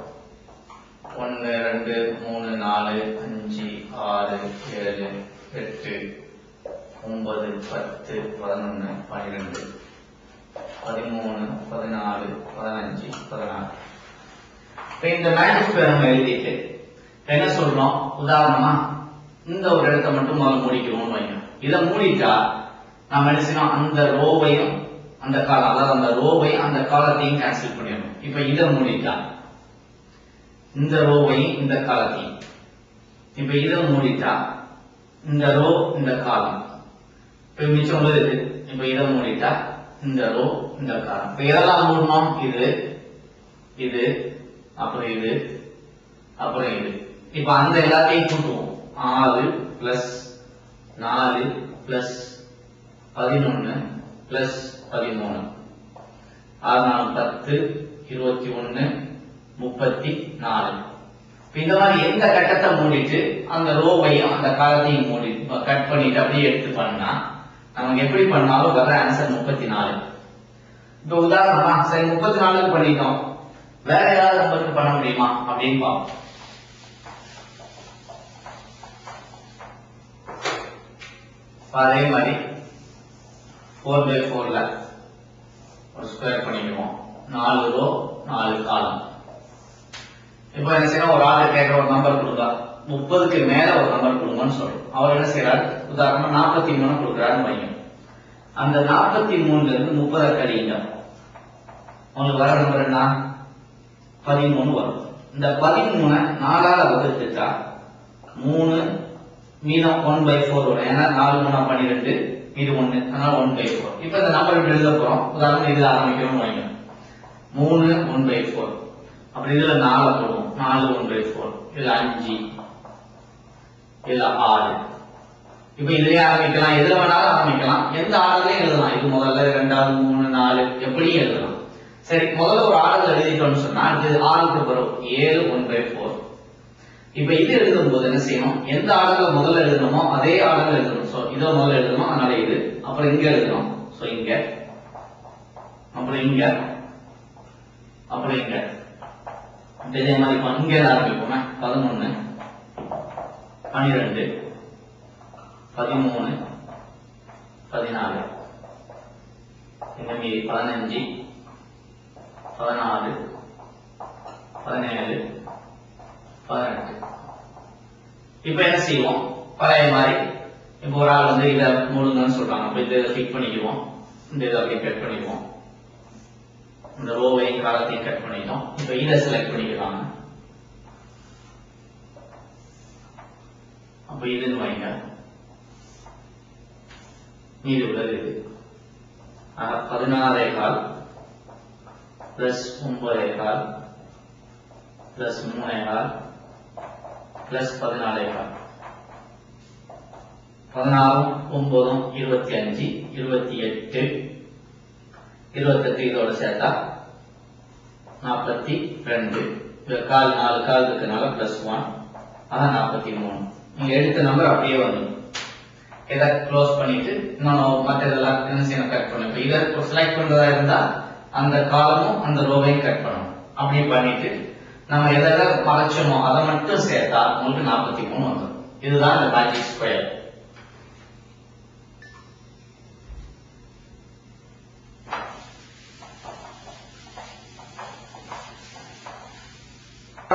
Speaker 1: 1 2 3 4 5 6 7 8 9 10 11 12 13 14 15 16. இந்த மேஜிக் ஸ்கொயர் நம்ம எழுதிட்டு என்ன சொல்றோம், உதாரணமா இந்த ஒரு இடத்தை மட்டும் முதல்ல மூடிக்கிறோம் வைங்க. இதை மூடிட்டா நம்ம என்ன செய்யணும், அந்த ரோவையும் அந்த காலம், அதாவது அந்த ரோவையும் அந்த காலத்தையும் கேன்சல் பண்ணிடணும். இப்ப இதை மூடிட்டா இந்த ரோவையும் இந்த காலத்தையும், இப்ப இதை மூடிட்டா இந்த ரோ இந்த காலம், இப்ப மிச்சம் உள்ளது. இப்ப இதை மூடிட்டா இந்த ரோ இந்த காலம். இப்ப எதெல்லாம் மூடணும், இது இது அப்புறம் இது அப்புறம் இது. இப்ப அந்த எல்லாத்தையும் கூட்டுவோம். 6 பிளஸ் 4 பிளஸ் 11 பிளஸ் 13 6 4 10 21 34. இந்த மாதிரி எந்த கட்டத்தை மூடிட்டு அந்த ரோவையும் அந்த காலத்தையும் மூடி கட் பண்ணிட்டு அப்படியே எடுத்து பண்ணா நமக்கு எப்படி பண்ணாலும் வர ஆன்சர் 34. இப்ப உதாரணமா சரி 34 பண்ணிட்டோம், வேற ஏதாவது நம்பருக்கு பண்ண முடியுமா அப்படின்னு பார்ப்போம். அதே மாதிரி 4/4ல ஒரு ஸ்கொயர் பண்ணிடுவோம். 4 ரோ 4 காலம். இப்ப என்ன செய்யணும், ஒரு ஆளு கேட்கிற ஒரு நம்பர் கொடுத்தா 30க்கு மேல ஒரு நம்பர் கொடுங்கன்னு சொல்றோம். அவர் என்ன செய்யறாரு, உதாரணமா 43 கொடுக்குறாருன்னு வைங்க. அந்த 43ல இருந்து 30 கழிங்க, உங்களுக்கு வர நம்பர் என்ன, 13 வரும். இந்த 13 4ஆல வகுத்துட்டா 3 மீதம் 1/4 வரும். ஏன்னா 4 3 12, இது 1, அதனால 1/4. இப்ப இந்த நம்பர் இப்படி எழுத போறோம். உதாரணம் இதுல ஆரம்பிக்கிறோம்னு வைங்க. 3 1/4. அப்படி இதுல 4 போடுவோம். 4 1/4, இதுல 5, இதுல 6. இப்ப இதுலயே ஆரம்பிக்கலாம், எதுல வேணாலும் ஆரம்பிக்கலாம், எந்த ஆர்டர்லயும் எழுதலாம். இது முதல்ல 2வது 3 4 எப்படியும் எழுதலாம். சரி, முதல்ல ஒரு ஆர்டர் எழுதிட்டோம்னு சொன்னா இது 6க்கு வரும். 7 1/4. இப்ப இது எழுதும் போது என்ன செய்யணும், எந்த ஆர்டர்ல முதல்ல எழுதணுமோ அதே ஆர்டர்ல எழுதணும். சோ இதை முதல்ல எழுதணும், அதனால இது, அப்புறம் இங்க எழுதணும். சோ இங்க, அப்புறம் இங்க, அப்புறம் இங்க. இதே மாதிரி இங்க ஆரம்பிப்போம். 11 12 13 14, இந்த மீதி 15 16 17 18. இப்ப என்ன செய்வோம், பழைய மாதிரி இப்ப ஒரு ஆள் வந்து இதை மூடுங்கன்னு சொல்றாங்க. அப்ப இதை கிளிக் பண்ணிக்குவோம், இந்த இதை அப்படியே கட் பண்ணிக்குவோம், இந்த ரோவையும் காலத்தையும் கட் பண்ணிட்டோம். இப்ப இதை செலக்ட் பண்ணிக்கிறாங்க. அப்ப இதுன்னு வைங்க, மீது உள்ளது இது 16.25 பிளஸ் 9.25 பிளஸ் 3.25 பிளஸ் 14.25. 16 9 25 28 28 இதோட சேர்த்தா 42. கால் 4 கால் இருக்கனால பிளஸ் 1, அதான் 43. நீங்க எடுத்த நம்பர் அப்படியே வந்துடும். இதை க்ளோஸ் பண்ணிட்டு இன்னொன்னு மற்றதெல்லாம் என்ன செய்யணும், கட் பண்ணணும். இப்ப இதை செலக்ட் பண்றதா இருந்தா அந்த காலமும் அந்த ரோவையும் கட் பண்ணணும். அப்படி பண்ணிட்டு நம்ம எதெல்லாம் மறைச்சோமோ அதை மட்டும் சேர்த்தா உங்களுக்கு 43 வந்துடும். இதுதான் இந்த மேஜிக் ஸ்கொயர்.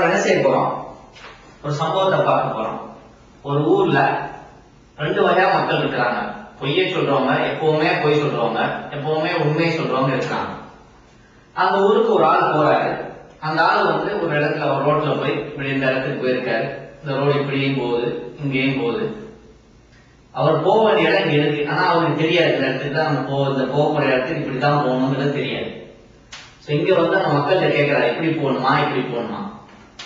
Speaker 1: என்ன செய்ய போறோம், ஒரு சம்பவத்தை பார்க்க போறோம். ஒரு ஊர்ல 2 வகையா மக்கள் இருக்கிறாங்க. பொய்யை சொல்றவங்க, எப்பவுமே பொய் சொல்றவங்க, எப்பவுமே உண்மையை சொல்றவங்க இருக்காங்க. அந்த ஊருக்கு ஒரு ஆள் போறாரு. அந்த ஆள் வந்து ஒரு இடத்துல ஒரு ரோட்ல போய் இப்படி இந்த இடத்துக்கு போயிருக்காரு. இந்த ரோடு இப்படியும் போகுது, இங்கேயும் போகுது. அவர் போக வேண்டிய இடம் இங்க இருக்கு. ஆனா அவருக்கு தெரியாது இந்த இடத்துக்கு தான் நம்ம போகிற இடத்துக்கு இப்படித்தான் போகணுங்கிறது தெரியாது. இங்க வந்து அந்த மக்கள்கிட்ட கேட்கிறாரு, இப்படி போகணுமா இப்படி போகணுமா.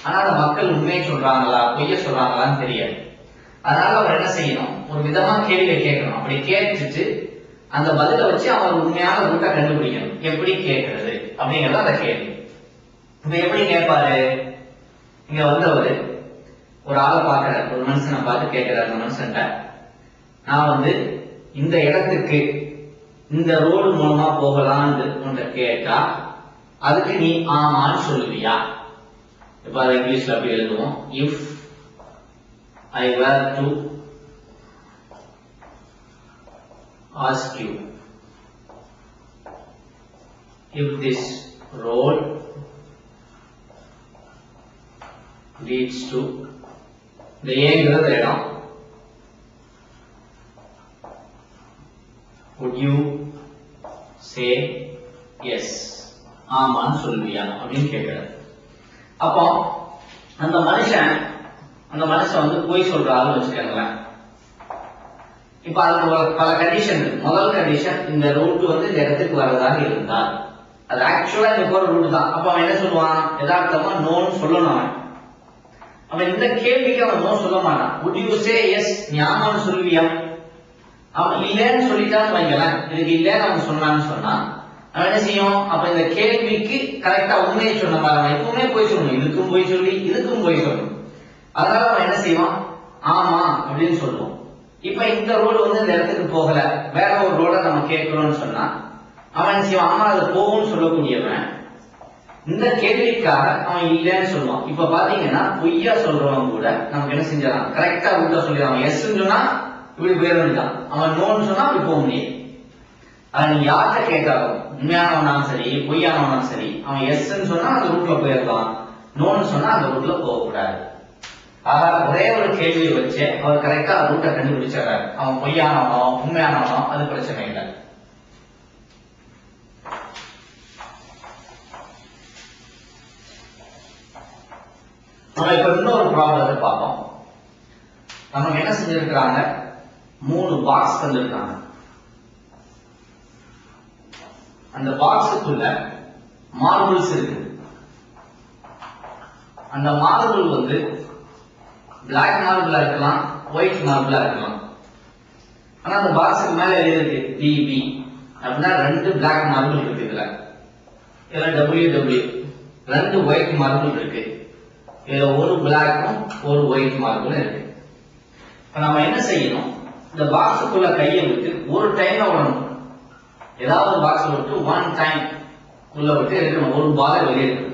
Speaker 1: ஆனா அந்த மக்கள் உண்மையை சொல்றாங்களா பொய்ய சொல்றாங்களான்னு தெரியாது. அதனால அவர் என்ன செய்யணும், ஒரு விதமா கேள்வியை கேட்கணும். அப்படி கேட்டுட்டு அந்த பதில வச்சு அவர் உண்மையான ரூட்டை கண்டுபிடிக்கணும். எப்படி கேட்கறது அப்படிங்கறது அந்த கேள்வி. இப்ப எப்படி கேட்பாரு, இங்க வந்தவர் ஒரு ஆளை பாக்குறாரு, ஒரு மனுஷனை பார்த்து கேட்கிறாரு. அந்த மனுஷன்ட்ட நான் வந்து இந்த இடத்துக்கு இந்த ரோடு மூலமா போகலான்னு உன்கிட்ட கேட்டா அதுக்கு நீ ஆமான்னு சொல்லுவியா? இப்ப அதை இங்கிலீஷ்ல அப்படி எழுதுவோம். If I were to ask you if this road leads to the ஏங்கிறது இடம், would you say yes? ஆமான்னு சொல்லுவியா அப்படின்னு கேட்கிறாரு. அப்போ அந்த மனுஷன் வந்து போய் சொல்றாருன்னு வச்சுக்கோங்களேன். இப்ப அதுக்கு பல கண்டிஷன் இருக்கு. முதல் கண்டிஷன், இந்த ரூட் வந்து இந்த இடத்துக்கு வரதாக இருந்தால் அது ஆக்சுவலா இந்த போற ரூட் தான். அப்ப அவன் என்ன சொல்லுவான், யதார்த்தமா நோன்னு சொல்லணும். அவன் அவன் இந்த கேள்விக்கு அவன் நோ சொல்ல மாட்டான். would you say yes? நீ ஆமான்னு சொல்லுவியா? அவன் இல்லைன்னு சொல்லிட்டான்னு வைங்களேன், இதுக்கு இல்லைன்னு அவன் சொன்னான்னு சொன்னா அவன் என்ன செய்யும், அப்ப இந்த கேள்விக்கு கரெக்டா உண்மையை சொன்ன மாதிரி அவன் எப்பவுமே போய் சொல்லணும். இதுக்கும் போய் சொல்லி இதுக்கும் போய் சொல்லணும். அதனால அவன் என்ன செய்வான், ஆமா அப்படின்னு சொல்லுவான். இப்ப இந்த ரோடு வந்து இந்த இடத்துக்கு போகல, வேற ஒரு ரோட நம்ம கேட்கிறோம்னு சொன்னா அவன் என்ன செய்வான், ஆமா அது போகும்னு சொல்லக்கூடியவன் இந்த கேள்விக்காக அவன் இல்லைன்னு சொல்லுவான். இப்ப பாத்தீங்கன்னா பொய்யா சொல்றவன் கூட நமக்கு என்ன செஞ்சான், கரெக்டா ரூட்டா சொல்லிடுவான். எஸ் சொன்னா இப்படி போயிட வேண்டியதான், அவன் நோன்னு சொன்னா அப்படி போக முடியாது. அதை நீ யார்கிட்ட கேட்காலும், உண்மையானவனாலும் சரி பொய்யானவனாலும் சரி, அவன் எஸ்ன்னு சொன்னா அந்த ரூட்ல போயிடலாம், நோன்னு சொன்னா அந்த ரூட்ல போகக்கூடாது. ஆக ஒரே ஒரு கேள்வியை வச்சு அவர் கரெக்டா ரூட்டை கண்டுபிடிச்சாரு. அவன் பொய்யானவனோ உண்மையானவனோ அது பிரச்சனை இல்லை. நம்ம இப்ப இன்னொரு ப்ராப்ளத்தை பார்ப்போம். நமக்கு என்ன செஞ்சிருக்கிறாங்க, 3 பாக்ஸ் தந்திருக்காங்க. அந்த பாக்ஸுக்குள்ள மார்பிள்ஸ் இருக்கு. அந்த மார்பிள் வந்து பிளாக் மார்பிளா இருக்கலாம், ஒயிட் மார்பிளா இருக்கலாம். ஆனா அந்த பாக்ஸுக்கு மேல எழுதிருக்கு பிபி அப்படின்னா 2 பிளாக் மார்பிள் இருக்கு. இதுல WW 2 ஒயிட் மார்பிள் இருக்கு. இதுல ஒரு பிளாக்கும் ஒரு ஒயிட் மார்பிளும் இருக்கு. இப்ப நம்ம என்ன செய்யணும், இந்த பாக்ஸுக்குள்ள கையை விட்டு ஒரு டைம்ல விடணும். ஏதாவது ஒரு பாக்ஸ் விட்டு 1 டைம் உள்ள விட்டு எடுக்கணும். ஒரு பாலை வெளியே எடுக்கணும்.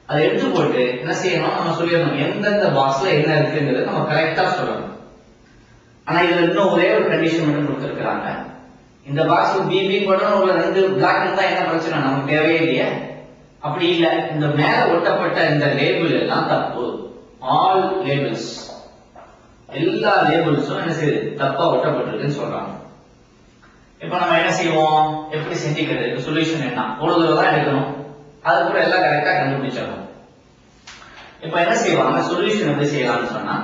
Speaker 1: அதை எடுத்து போட்டு என்ன செய்யணும், நம்ம சொல்லிடணும் எந்தெந்த பாக்ஸ்ல என்ன இருக்குங்கிறது நம்ம கரெக்டா சொல்லணும். ஆனா இதுல இன்னும் ஒரே ஒரு கண்டிஷன் மட்டும் கொடுத்திருக்கிறாங்க. இந்த பாக்ஸ் பிபி போடணும், உள்ள 2 பிளாக் இருந்தா என்ன பிரச்சனை, நமக்கு தேவையே இல்லையே. அப்படி இல்ல, இந்த மேல ஒட்டப்பட்ட இந்த லேபிள் எல்லாம் தப்பு. ஆல் லேபிள்ஸ், எல்லா லேபிள்ஸும் என்ன செய்யுது, தப்பா ஒட்டப்பட்டிருக்குன்னு சொல்றாங்க. இப்ப நம்ம என்ன செய்வோம், எப்படி செஞ்சுக்கிறது, சொல்யூஷன் என்ன, ஒரு தடவை தான் எடுக்கணும், அது கூட எல்லாம் கரெக்டா கண்டுபிடிச்சிடணும். இப்ப என்ன செய்வாங்க, சொல்யூஷன் எப்படி செய்யலாம்னு சொன்னா,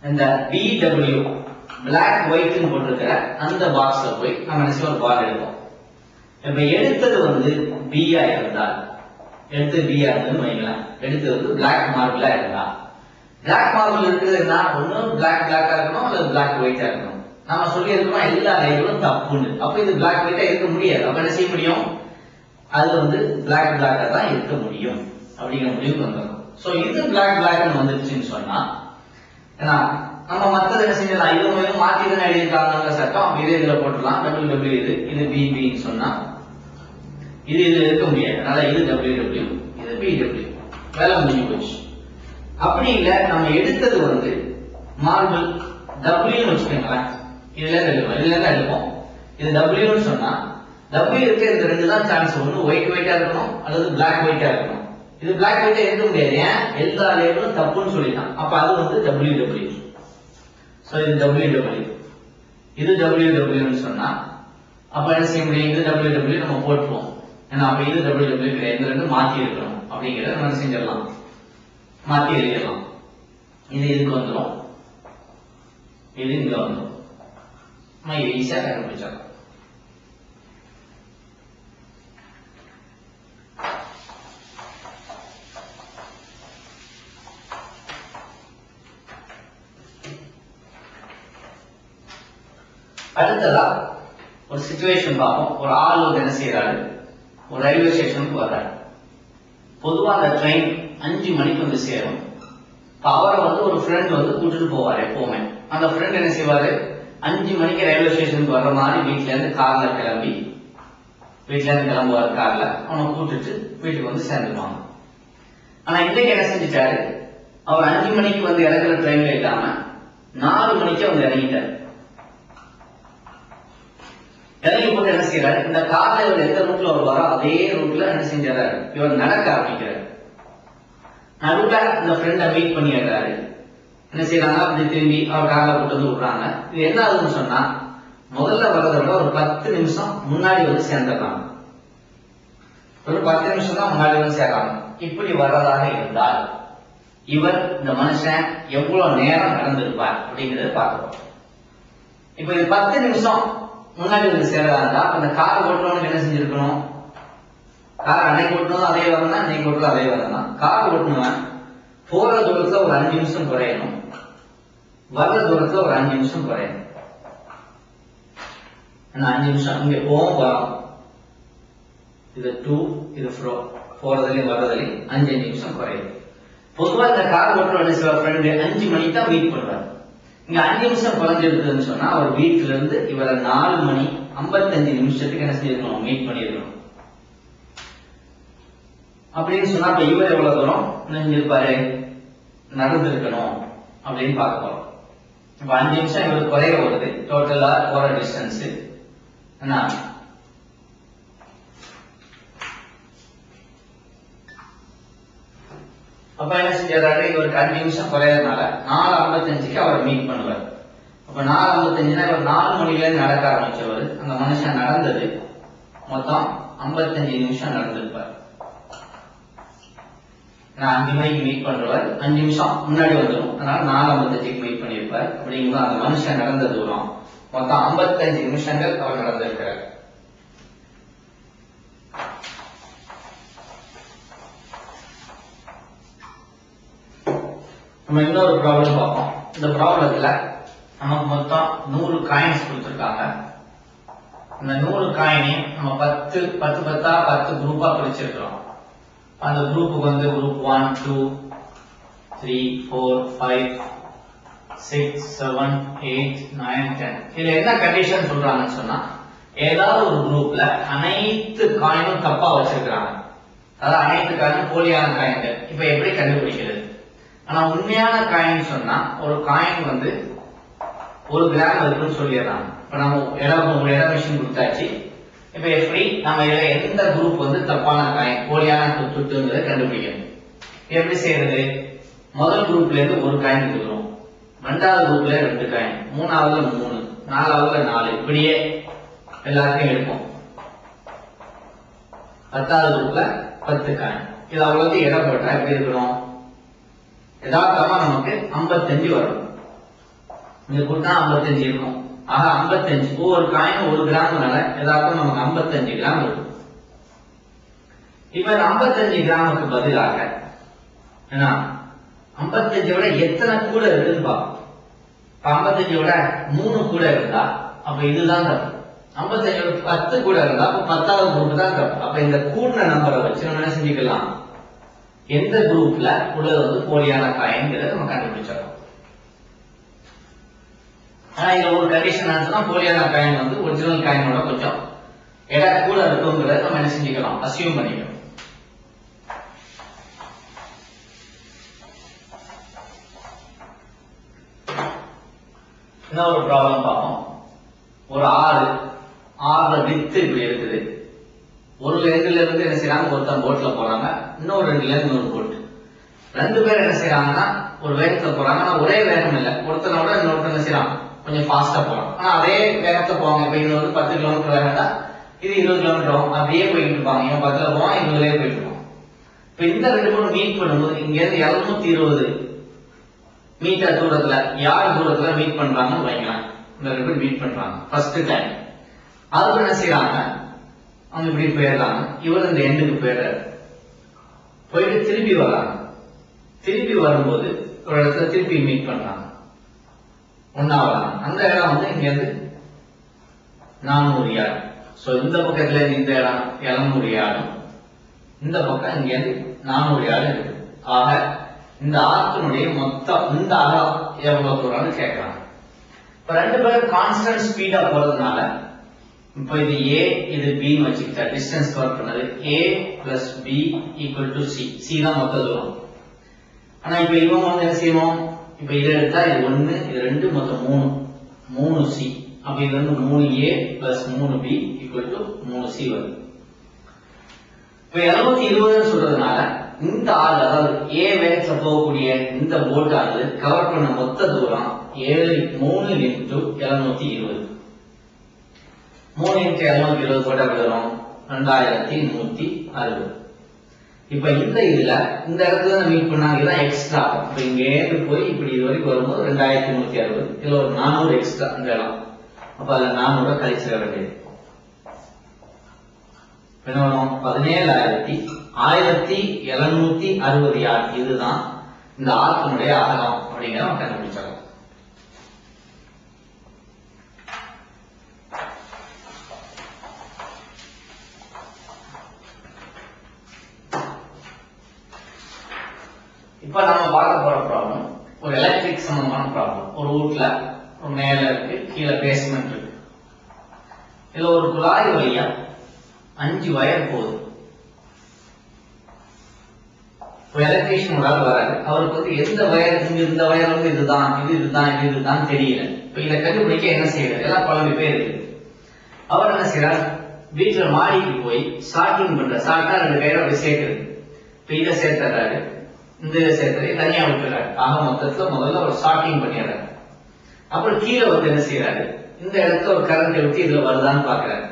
Speaker 1: இந்த BW பிளாக் ஒயிட்னு போட்டிருக்கிற அந்த பாக்ஸ்ல போய் நம்ம என்ன செய்வோம், ஒரு பால் எடுப்போம். இப்ப எடுத்தது வந்து பியா இருந்தால், எடுத்து பியா இருந்ததுன்னு வைங்களேன், எடுத்தது வந்து பிளாக் மார்பிளா இருந்தா, பிளாக் மார்பிள் இருக்குதுன்னா ஒண்ணு பிளாக்கா இருக்கணும் அல்லது பிளாக் ஒயிட்டா இருக்கணும். நம்ம சொல்லி இருக்கோம் எல்லா லேபிளும் தப்புன்னு. அப்ப இது பிளாக் ஒயிட்டா இருக்க முடியாது. அப்ப என்ன செய்ய முடியும், அது வந்து பிளாக்கா தான் இருக்க முடியும் அப்படிங்கிற முடிவுக்கு வந்துடும். சோ இது பிளாக்னு வந்துருச்சுன்னு சொன்னா நம்ம மத்தது என்ன செஞ்சலாம், இது மாத்தி தானே எழுதியிருக்காங்க சட்டம், இது இதுல போட்டுலாம் WW இது BBன்னு சொன்னா இது இருக்க முடியாது. அதனால இது WW இது BW, வேலை முடிஞ்சு போச்சு. அப்படி இல்ல, நம்ம எடுத்தது வந்து மார்பிள் W வச்சுக்கோங்களேன், இதுல இருந்து எடுப்போம். இது W சொன்னா W இருக்க இந்த 2 தான் சான்ஸ். ஒண்ணு ஒயிட் ஒயிட்டா இருக்கணும் அல்லது பிளாக் ஒயிட்டா இருக்கணும். இது பிளாக் ஒயிட்டா இருக்க முடியாது, ஏன், எல்லா லேபிளும் தப்புன்னு சொல்லிட்டான். அப்ப அது வந்து WW. சோ இது WW, இது WWன்னு சொன்னா அப்ப என்ன செய்ய முடியும், இது WW நம்ம போட்டுருவோம். ஏன்னா அப்ப இது டபிள்யூ கிடையாது, இந்த ரெண்டு மாத்தி இருக்கணும் அப்படிங்கிறத நம்ம செஞ்சிடலாம், மாத்தி எழுதிடலாம். இது இதுக்கு வந்துடும், இது இங்க வந்துடும், நம்ம ஈஸியா கண்டுபிடிச்சிடலாம். அடுத்ததா ஒரு சிச்சுவேஷன் பார்ப்போம். ஒரு ஆள் வந்து என்ன செய்யறாரு, ஒரு ரயில்வே ஸ்டேஷனுக்கு வர்றாரு. பொதுவா அந்த ட்ரெயின் 5 மணிக்கு வந்து சேரும். அவரை வந்து ஒரு ஃப்ரெண்ட் வந்து கூட்டிட்டு போவாரு எப்பவுமே. அந்த ஃப்ரெண்ட் என்ன செய்வாரு, 5 மணிக்கு ரயில்வே ஸ்டேஷனுக்கு வர்ற மாதிரி வீட்டுல இருந்து கார்ல கிளம்புவாரு. கார்ல அவனை கூட்டிட்டு வீட்டுக்கு வந்து சேர்ந்துருவாங்க. ஆனா இன்னைக்கு என்ன செஞ்சுட்டாரு, அவர் 5 மணிக்கு வந்து இறங்குற ட்ரெயின்ல இல்லாம 4 மணிக்கு வந்து இறங்கிட்டாரு. இறங்கி போட்டு என்ன செய்யறாரு, இந்த கார்ல இவர் எந்த ரூட்ல வருவாரோ அதே ரூட்ல என்ன செஞ்சாரு, இவர் நடக்க ஆரம்பிக்கிறார். நடுவுல இந்த ஃப்ரெண்டை மீட் பண்ணிடுறாரு. என்ன செய்யறாங்க, அப்படி திரும்பி அவர் கார்ல கூட்டு வந்து விடுறாங்க. இது என்ன ஆகுதுன்னு சொன்னா, முதல்ல வர்றதை விட ஒரு 10 நிமிஷம் முன்னாடி வந்து சேர்ந்துடுறாங்க. ஒரு 10 நிமிஷம் தான் முன்னாடி வந்து சேர்றாங்க. இப்படி வர்றதாக இருந்தால் இவர் இந்த மனுஷன் எவ்வளவு நேரம் நடந்திருப்பார் அப்படிங்கறத பார்க்கிறோம். இப்ப இது 10 நிமிஷம் முன்னாடி வந்து சேரதா இருந்தா அந்த கார் ஓட்டுறவனுக்கு என்ன செஞ்சிருக்கணும், கார் அன்னைக்கு ஓட்டுனதும் அதே வரம் தான், இன்னைக்கு ஓட்டுறது அதே வரம் தான். கார் ஓட்டுனவன் போற தூரத்துல ஒரு 5 நிமிஷம் குறையணும், வர்ற தூரத்துல ஒரு 5 நிமிஷம் குறையணும். 5 நிமிஷம் இங்க போவோம் வரோம், இது 2 இது போறதுலயும் வர்றதுலயும் 5 நிமிஷம் குறையும். பொதுவா இந்த கார் ஓட்டுற சில ஃப்ரெண்டு 5 மணிக்கு தான் மீட் பண்றாரு. இங்க 5 நிமிஷம் குறைஞ்சிருக்குன்னு சொன்னா அவர் வீட்டுல இருந்து இவரை 4 மணி 55 நிமிஷத்துக்கு என்ன செஞ்சிருக்கணும், மீட் பண்ணிருக்கணும். அப்படின்னு சொன்னா இப்ப இவர் எவ்வளவு தூரம் என்ன செஞ்சிருப்பாரு, நடந்திருக்கணும் அப்படின்னு பார்க்க போறோம். இப்ப 5 நிமிஷம் இவர் குறைய வருது, டோட்டலா போற டிஸ்டன்ஸ் என்ன, அப்ப என்ன செஞ்சாரு, இவருக்கு 5 நிமிஷம் குறையறதுனால 4:55க்கு அவர் மீட் பண்ணுவார். அப்ப 4:55னா இவர் 4 மணில இருந்து நடக்க ஆரம்பிச்சவர். அந்த மனுஷன் நடந்தது மொத்தம் 55 நிமிஷம் நடந்திருப்பார். 5 மணிக்கு மீட் பண்றவர் 5 நிமிஷம் முன்னாடி வந்துடும், அதனால 4:55க்கு மீட் பண்ணிருப்பார். அப்படிங்கும்போது அந்த மனுஷன் நடந்த தூரம் மொத்தம் 55 நிமிஷங்கள் அவர் நடந்திருக்கிறார். நம்ம இன்னொரு ப்ராப்ளம் பார்ப்போம். இந்த ப்ராப்ளத்துல நமக்கு மொத்தம் 100 காயின்ஸ் கொடுத்திருக்காங்க. இந்த 100 காயினையும் நம்ம 10 குரூப்பா பிரிச்சிருக்கிறோம். அந்த குரூப்புக்கு வந்து குரூப் 1 2 3 4 5 6 7 8 9 10. இதுல என்ன கண்டிஷன் சொல்றாங்கன்னு சொன்னா, ஏதாவது ஒரு குரூப்ல அனைத்து காயினும் தப்பா வச்சிருக்கிறாங்க, அதாவது அனைத்து காயினும் போலியான காயின்கள். இப்ப எப்படி கண்டுபிடிக்கிறது? ஆனா உண்மையான காயின் சொன்னா ஒரு காயின் வந்து 1 கிராம் இருக்குன்னு சொல்லிடுறாங்க. இப்ப நம்ம இடம் மிஷின் கொடுத்தாச்சு. இப்ப எப்படி நம்ம இதுல எந்த குரூப் வந்து தப்பான காயின் போலியான துட்டுங்கிறத கண்டுபிடிக்கணும். எப்படி செய்யறது? முதல் குரூப்ல இருந்து 1 காயின் எடுத்துக்கிறோம், 2வது குரூப்ல 2 காயின், 3வதுல 3, 4வதுல 4, இப்படியே எல்லாத்தையும் எடுப்போம். 10வது குரூப்ல 10 காயின். இது அவ்வளவு இடம் போட்டா எப்படி இருக்கணும், யதார்த்தமா நமக்கு 55 வரும். இங்க கொடுத்தா 55 இருக்கும். ஆக 55 ஒவ்வொரு காயின் 1 கிராம்னால யதார்த்தம் நமக்கு 55 கிராம் இருக்கும். இப்ப 55 கிராமுக்கு பதிலாக என்ன 55 விட எத்தனை கூட இருக்குன்னு பார்ப்போம். 55 விட 3 கூட இருந்தா அப்ப இதுதான் தப்பு. 55 விட 10 கூட இருந்தா அப்ப 10வது குரூப் தான் தப்பு. அப்ப இந்த கூடின நம்பரை வச்சு நம்ம என்ன செஞ்சுக்கலாம், எந்த குரூப்ல உள்ளது வந்து போலியான காயின்ங்கிறத நம்ம கண்டுபிடிச்சிடலாம். ஆனா இதுல ஒரு கண்டிஷன் ஆச்சுன்னா போலியான காயின் வந்து ஒரிஜினல் காயினோட கொஞ்சம் எடை கூட இருக்குங்கிறத நம்ம என்ன செஞ்சுக்கலாம், அசியூம் பண்ணிக்கலாம். இன்னொரு ப்ராப்ளம் பார்ப்போம். ஒரு ஆறு வித்து இப்படி இருக்குது. ஒரு எண்டுல இருந்து என்ன செய்யறாங்க, ஒருத்தன் போட்ல போறாங்க, இன்னொரு எண்டுல இருந்து இன்னொரு போட். 2 பேர் என்ன செய்யறாங்கன்னா ஒரு வேகத்துல போறாங்க. ஆனா ஒரே வேகம் இல்லை, ஒருத்தனோட இன்னொருத்தன் என்ன செய்யறான் கொஞ்சம் ஃபாஸ்டா போறான். ஆனா அதே வேகத்துல போவாங்க. இப்ப இது வந்து 10 கிலோமீட்டர் வேகம்னா இது 20 கிலோமீட்டர் அப்படியே போயிட்டு இருப்பாங்க. இவன் 10ல போவான், 20லயே போயிட்டு இருப்பான். இப்ப இந்த ரெண்டு பேரும் மீட் பண்ணும்போது இங்க இருந்து 720 மீட்டர் தூரத்துல யார் தூரத்துல மீட் பண்றாங்கன்னு வைக்கலாம். இந்த ரெண்டு பேரும் மீட் பண்றாங்க ஃபர்ஸ்ட் டைம். அதுக்கு என்ன செய்யறாங்க, அவங்க இப்படி போயிடுறாங்க. இவர் இந்த எண்டுக்கு போயிடுறாரு. போயிட்டு திருப்பி வர்றாங்க. திருப்பி வரும்போது ஒரு இடத்துல திருப்பி மீட் பண்றாங்க, ஒன்னா வராங்க. அந்த இடம் வந்து இங்க இருந்து 400 யார்டு. சோ இந்த பக்கத்துல இந்த இடம் 700 யார்டும், இந்த பக்கம் இங்க இருந்து 400 யார்டு இருக்கு. ஆக இந்த ஆர்க்கினுடைய மொத்தம் இந்த அகலம் எவ்வளவு தூரம்னு கேட்கறாங்க. இப்ப ரெண்டு பேரும் கான்ஸ்டன்ட் ஸ்பீடா போறதுனால இப்போ இது A இது B ன்னு வச்சுக்கிட்டா டிஸ்டன்ஸ் கவர் பண்ணது A plus B equal to C. C தான் மொத்த தூரம். ஆனா இப்ப இவங்க வந்து என்ன செய்வோம், இப்ப இதை எடுத்தா இது 1 இது 2 மொத்தம் 3C. அப்ப இது வந்து 3A plus 3B equal to 3C வருது. இப்ப 720 சொல்றதுனால இந்த ஆள், அதாவது A வேகத்துல போகக்கூடிய இந்த போட் ஆனது கவர் பண்ண மொத்த தூரம் 3 இன்டு 720. 3 இன்டு 720 போட்டா வரும் 2160. இப்ப இந்த இதுல இந்த இடத்துல மீட் பண்ணாங்க, இதான் எக்ஸ்ட்ரா. இப்ப இங்க ஏறி போய் இப்படி இது வரைக்கும் வரும்போது 2160. இதுல ஒரு 400 எக்ஸ்ட்ரா இந்த இடம். அப்ப அதுல 400 கழிச்சிட வேண்டியது. என்ன வரும், 17,760 யார்ட். இதுதான் இந்த ஆர்க்கினுடைய அகலம் அப்படிங்கிற கண்டுபிடிச்சாங்க. இப்ப நம்ம பார்க்க போற ப்ராப்ளம் ஒரு எலக்ட்ரிக் சம்பந்தமான ப்ராப்ளம். ஒரு வீட்ல ஒரு மேல இருக்கு, கீழே பேஸ்மெண்ட் இருக்கு. இதுல ஒரு குழாய் வழியா 5 வயர் போகுது. எலக்ட்ரீஷியன் ஒரு ஆள் வராரு. அவருக்கு வந்து எந்த வயர், இந்த வயர் வந்து இதுதான் இதுதான் தெரியல. இப்ப இதை கண்டுபிடிக்க என்ன செய்யறது, எல்லாம் குழம்பு பேர் இருக்கு. அவர் என்ன செய்யறார், வீட்டுல மாடிக்கு போய் ஷார்ட்டிங் பண்ற. ஷார்ட்டா 2 கயிறு அப்படி சேர்க்குறது. இப்ப இதை சேர்த்துறாரு, இந்த இதை சேர்த்து தனியா விட்டுறாரு. ஆக மொத்தத்துல முதல்ல ஒரு ஷார்ட்டிங் பண்ணிடுறாரு. அப்புறம் கீழே வந்து என்ன செய்யறாரு, இந்த இடத்துல ஒரு கரண்ட் விட்டு இதுல வருதான்னு பாக்குறாரு.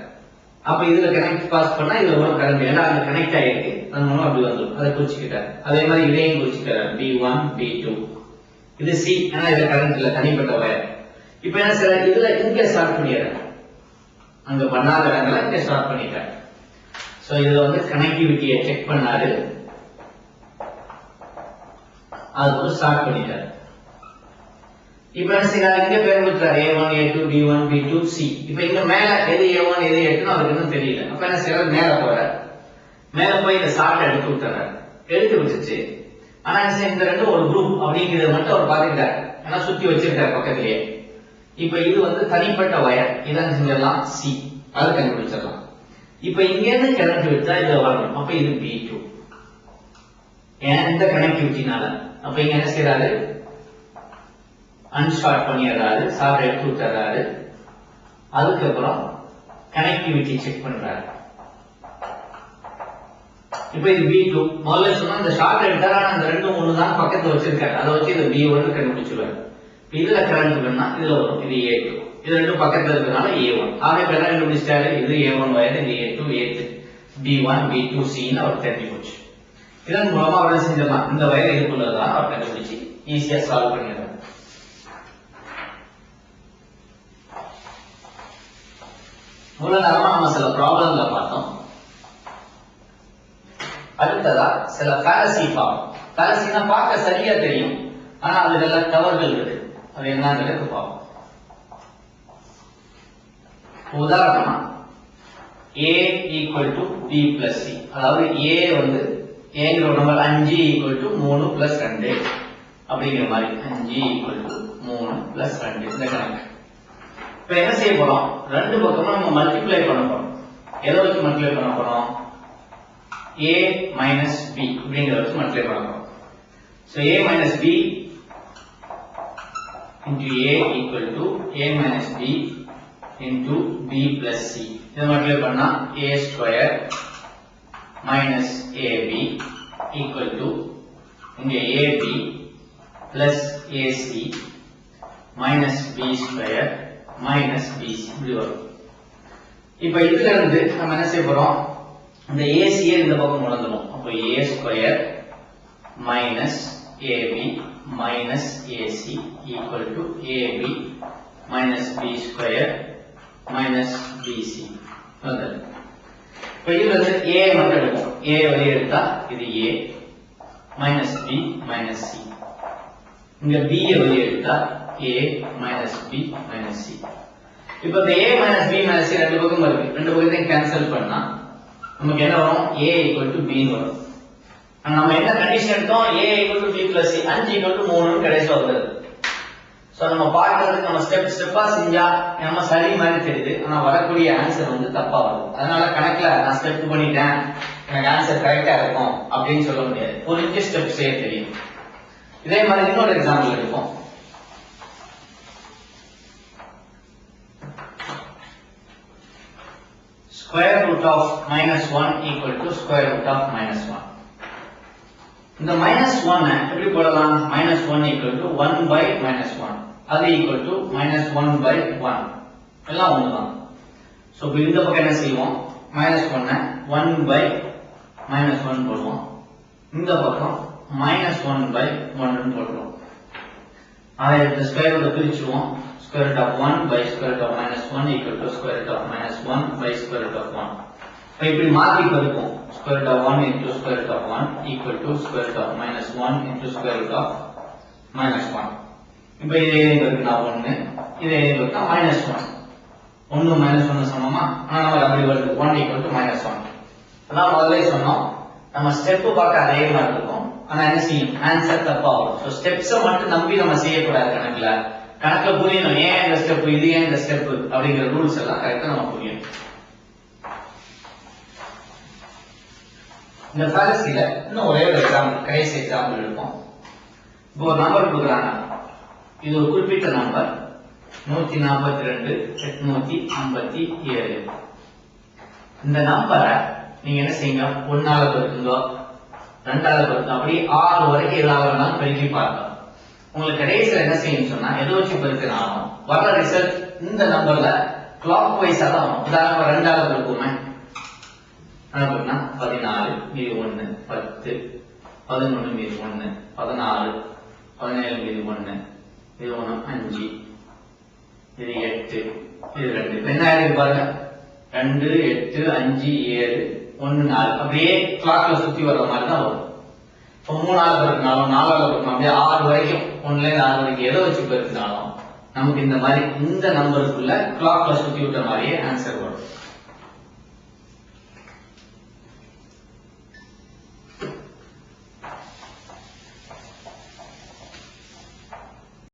Speaker 1: அப்ப இதுல கனெக்ட் பாஸ் பண்ணா இதுல ஒரு கரண்ட், ஏன்னா அது கனெக்ட் ஆயிருக்கு, அதனால அப்படி வந்துடும். அதை குறிச்சுக்கிட்டாரு. அதே மாதிரி இதையும் குறிச்சுக்கிறாரு, B1 B2. இது C, ஏன்னா இதுல கரண்ட் இல்ல, தனிப்பட்ட வயர். இப்ப என்ன செய்யறாரு, இதுல இங்க ஸ்டார்ட் பண்ணிடுறாரு. அங்க பண்ணாத இடங்களை இங்க ஸ்டார்ட் பண்ணிட்டாரு. சோ இதுல வந்து கனெக்டிவிட்டியை செக் பண்ணாரு, அது வந்து ஸ்டார்ட் பண்ணிட்டாரு. இப்ப என்ன செய்யறாரு, இங்க பேர் கொடுத்தாரு A1 A2 B1 B2 C. இப்ப இங்க மேல எது A1 எது A2 அவருக்கு இன்னும் தெரியல. அப்ப என்ன செய்யறாரு, மேல போறாரு. மேல போய் இந்த ஷார்ட் எடுத்து விட்டுறாரு. எடுத்து விட்டுச்சு. ஆனா இந்த ரெண்டும் ஒரு குரூப் அப்படிங்கிறத மட்டும் அவர் பாத்துக்கிட்டாரு, ஏன்னா சுத்தி வச்சிருக்காரு பக்கத்திலேயே. இப்ப இது வந்து தனிப்பட்ட வயர், இதான் செஞ்சிடலாம் C, அதை கண்டுபிடிச்சிடலாம். இப்ப இங்க இருந்து கரண்ட் விட்டா இதுல வரணும். அப்ப இது B2, ஏன் இந்த கனெக்டிவிட்டினால. அப்ப இங்க என்ன செய்யறாரு, அன்ஷார்ட் பண்ணிடுறாரு, ஷார்ட் எடுத்து விட்டுறாரு. அதுக்கப்புறம் கனெக்டிவிட்டி செக் பண்றாரு. இப்ப இது B2. முதல்ல சொன்னா இந்த ஷார்ட் எடுத்தாரா, அந்த ரெண்டும் ஒண்ணுதான் பக்கத்துல வச்சிருக்காரு, அதை வச்சு இது B1 கண்டுபிடிச்சிருவாரு. இதுல கரண்ட் வேணா இதுல வரும், இது A2. இது ரெண்டும் பக்கத்துல இருக்கிறதுனால A1. ஆக இப்ப என்ன கண்டுபிடிச்சிட்டாரு, இது A1 வயது, இது A2 A3 B1 B2 C அவர் தெரிஞ்சு போச்சு. இதன் மூலமா அவர் செஞ்சிடலாம், இந்த வயர் இதுக்குள்ளதான் அவர் கண்டுபிடிச்சு ஈஸியா சால்வ் பண்ணிடுறாரு. இவ்வளவு நேரமா நம்ம சில ப்ராப்ளம்ல பார்த்தோம். அடுத்ததா சில ஃபேலசி பார்ப்போம். ஃபேலசினா பார்க்க சரியா தெரியும், ஆனா அதுல தவறுகள் இருக்கு. அது என்னங்கிறது பார்ப்போம். உதாரணமா A equal to B plus C, அதாவது A வந்து ஏங்கிற நம்பர் 5 equal to 3 plus 2 அப்படிங்கிற மாதிரி 5 equal to 3 plus 2 இந்த கணக்கு. இப்ப என்ன செய்ய போறோம், ரெண்டு பக்கமும் நம்ம மல்டிப்ளை பண்ண போறோம். எதை வச்சு மல்டிப்ளை பண்ண போறோம், A minus B அப்படிங்கறத வச்சு மல்டிப்ளை பண்ண போறோம். So A minus B into A equal to A minus B into B plus C. இதை மல்டிப்ளை பண்ணா A square minus AB equal to இங்க AB plus AC minus B square minus BC இப்படி வரும். இப்ப இதுல இருந்து நம்ம என்ன செய்ய போறோம், இந்த ஏசியை இந்த பக்கம் கொண்டு வந்துடும். அப்போ A square minus AB minus AC equal to AB minus B square minus BC. இப்ப இதுல இருந்து ஏ மட்டும் எடுப்போம். ஏ வெளியே எடுத்தா இது ஏ மைனஸ் பி மைனஸ் சி. இங்க b வெளியே எடுத்தா a minus b minus c. இப்போ இந்த a minus b minus c ரெண்டு பக்கம் இருக்கு. ரெண்டு பக்கத்தையும் கேன்சல் பண்ணா நமக்கு என்ன வரும், a equal to b ன்னு வரும். நம்ம என்ன கண்டிஷன் எடுத்தோம், a equal to b plus c 5 equal to 3 ன்னு கடைசில வருது. சோ நம்ம பார்க்கிறதுக்கு நம்ம ஸ்டெப்பா செஞ்சா நம்ம சரி மாதிரி தெரியுது, ஆனா வரக்கூடிய ஆன்சர் வந்து தப்பா வரும். அதனால கணக்குல நான் ஸ்டெப் பண்ணிட்டேன் எனக்கு ஆன்சர் கரெக்டா இருக்கும் அப்படின்னு சொல்ல முடியாது. புரிஞ்சு ஸ்டெப் செய்ய தெரியும். இதே மாதிரி இன்னொரு எக்ஸாம்பிள் எடுப்போம். Square root of -1 equal to square root of -1. இந்த -1 எப்படி போடலாம், -1 ஈக்குவல் டு 1 by -1, அது ஈக்குவல் டு -1 by 1, எல்லாம் ஒண்ணுதான். சோ இந்த பக்கம் என்ன செய்வோம், -1 1 by -1 போடுவோம். இந்த பக்கம் -1 by 1 ன்னு போடுறோம். அதை இந்த ஸ்கொயர் ரூட் பிரிச்சுவோம். square root of 1 by square root of -1 equal to square root of -1 by square root of 1. இப்போ இப்படி மாத்தி பெருக்குவோம். square root of 1 into square root of 1 equal to square root of -1 into square root of -1. இப்போ இதே பெருக்குனா 1, இதே பெருக்குனா -1. 1 -1 சமமா, ஆனா நம்ம அப்படி வருது 1 equal to -1. அதான் முதல்ல சொன்னோம், நம்ம ஸ்டெப் பார்க்க அதே மாதிரி இருக்கும், ஆனா என்ன செய்யும், ஆன்சர் தப்பா வரும். சோ ஸ்டெப்ஸை மட்டும் நம்பி நம்ம செய்யக்கூடாது. கணக்குல புரியணும், ஏன் இந்த ஸ்டெப், இது ஏன் இந்த ஸ்டெப் அப்படிங்கிற ரூல்ஸ் எல்லாம் கரெக்டா நம்ம புரியணும். இந்த ஃபேலசில இன்னும் ஒரே ஒரு எக்ஸாம்பிள், கடைசி எக்ஸாம்பிள் எடுப்போம். இப்போ ஒரு நம்பர் கொடுக்குறாங்க, இது ஒரு குறிப்பிட்ட நம்பர் 142 857. இந்த நம்பரை நீங்க என்ன செய்யுங்க, 1ஆல பெருக்குங்க, 2ஆல பெருக்குங்க, அப்படி 6 வரைக்கும் ஏதாவது வேணாலும் பெருக்கி பார்க்கலாம். உங்களுக்கு கடைசியில் என்ன செய்யணும் சொன்னா, எதை வச்சு பெருக்கினாலும் வர்ற ரிசல்ட் இந்த நம்பர்ல கிளாக் வைஸா தான் வரும். உதாரணம் 2ஆல பெருக்குமே, 14 மீது 1 10, 11 மீது 1 14, 17 மீது 1 இது 1 5, இது 8, இது 2. இப்ப என்ன ஆயிருக்கு பாருங்க, 2 8 5 7 1 4, அப்படியே கிளாக்ல சுத்தி வர்ற மாதிரி தான் வரும். இப்போ 3ஆல பெருக்கினாலும் 4ஆல பெருக்கணும், அப்படியே 6 வரைக்கும், 1ல இருந்து 6 வரைக்கும் எதை வச்சு பெருக்கினாலும் நமக்கு இந்த மாதிரி இந்த நம்பருக்குள்ள கிளாக்ல சுத்தி விட்ட மாதிரியே ஆன்சர் வரும்.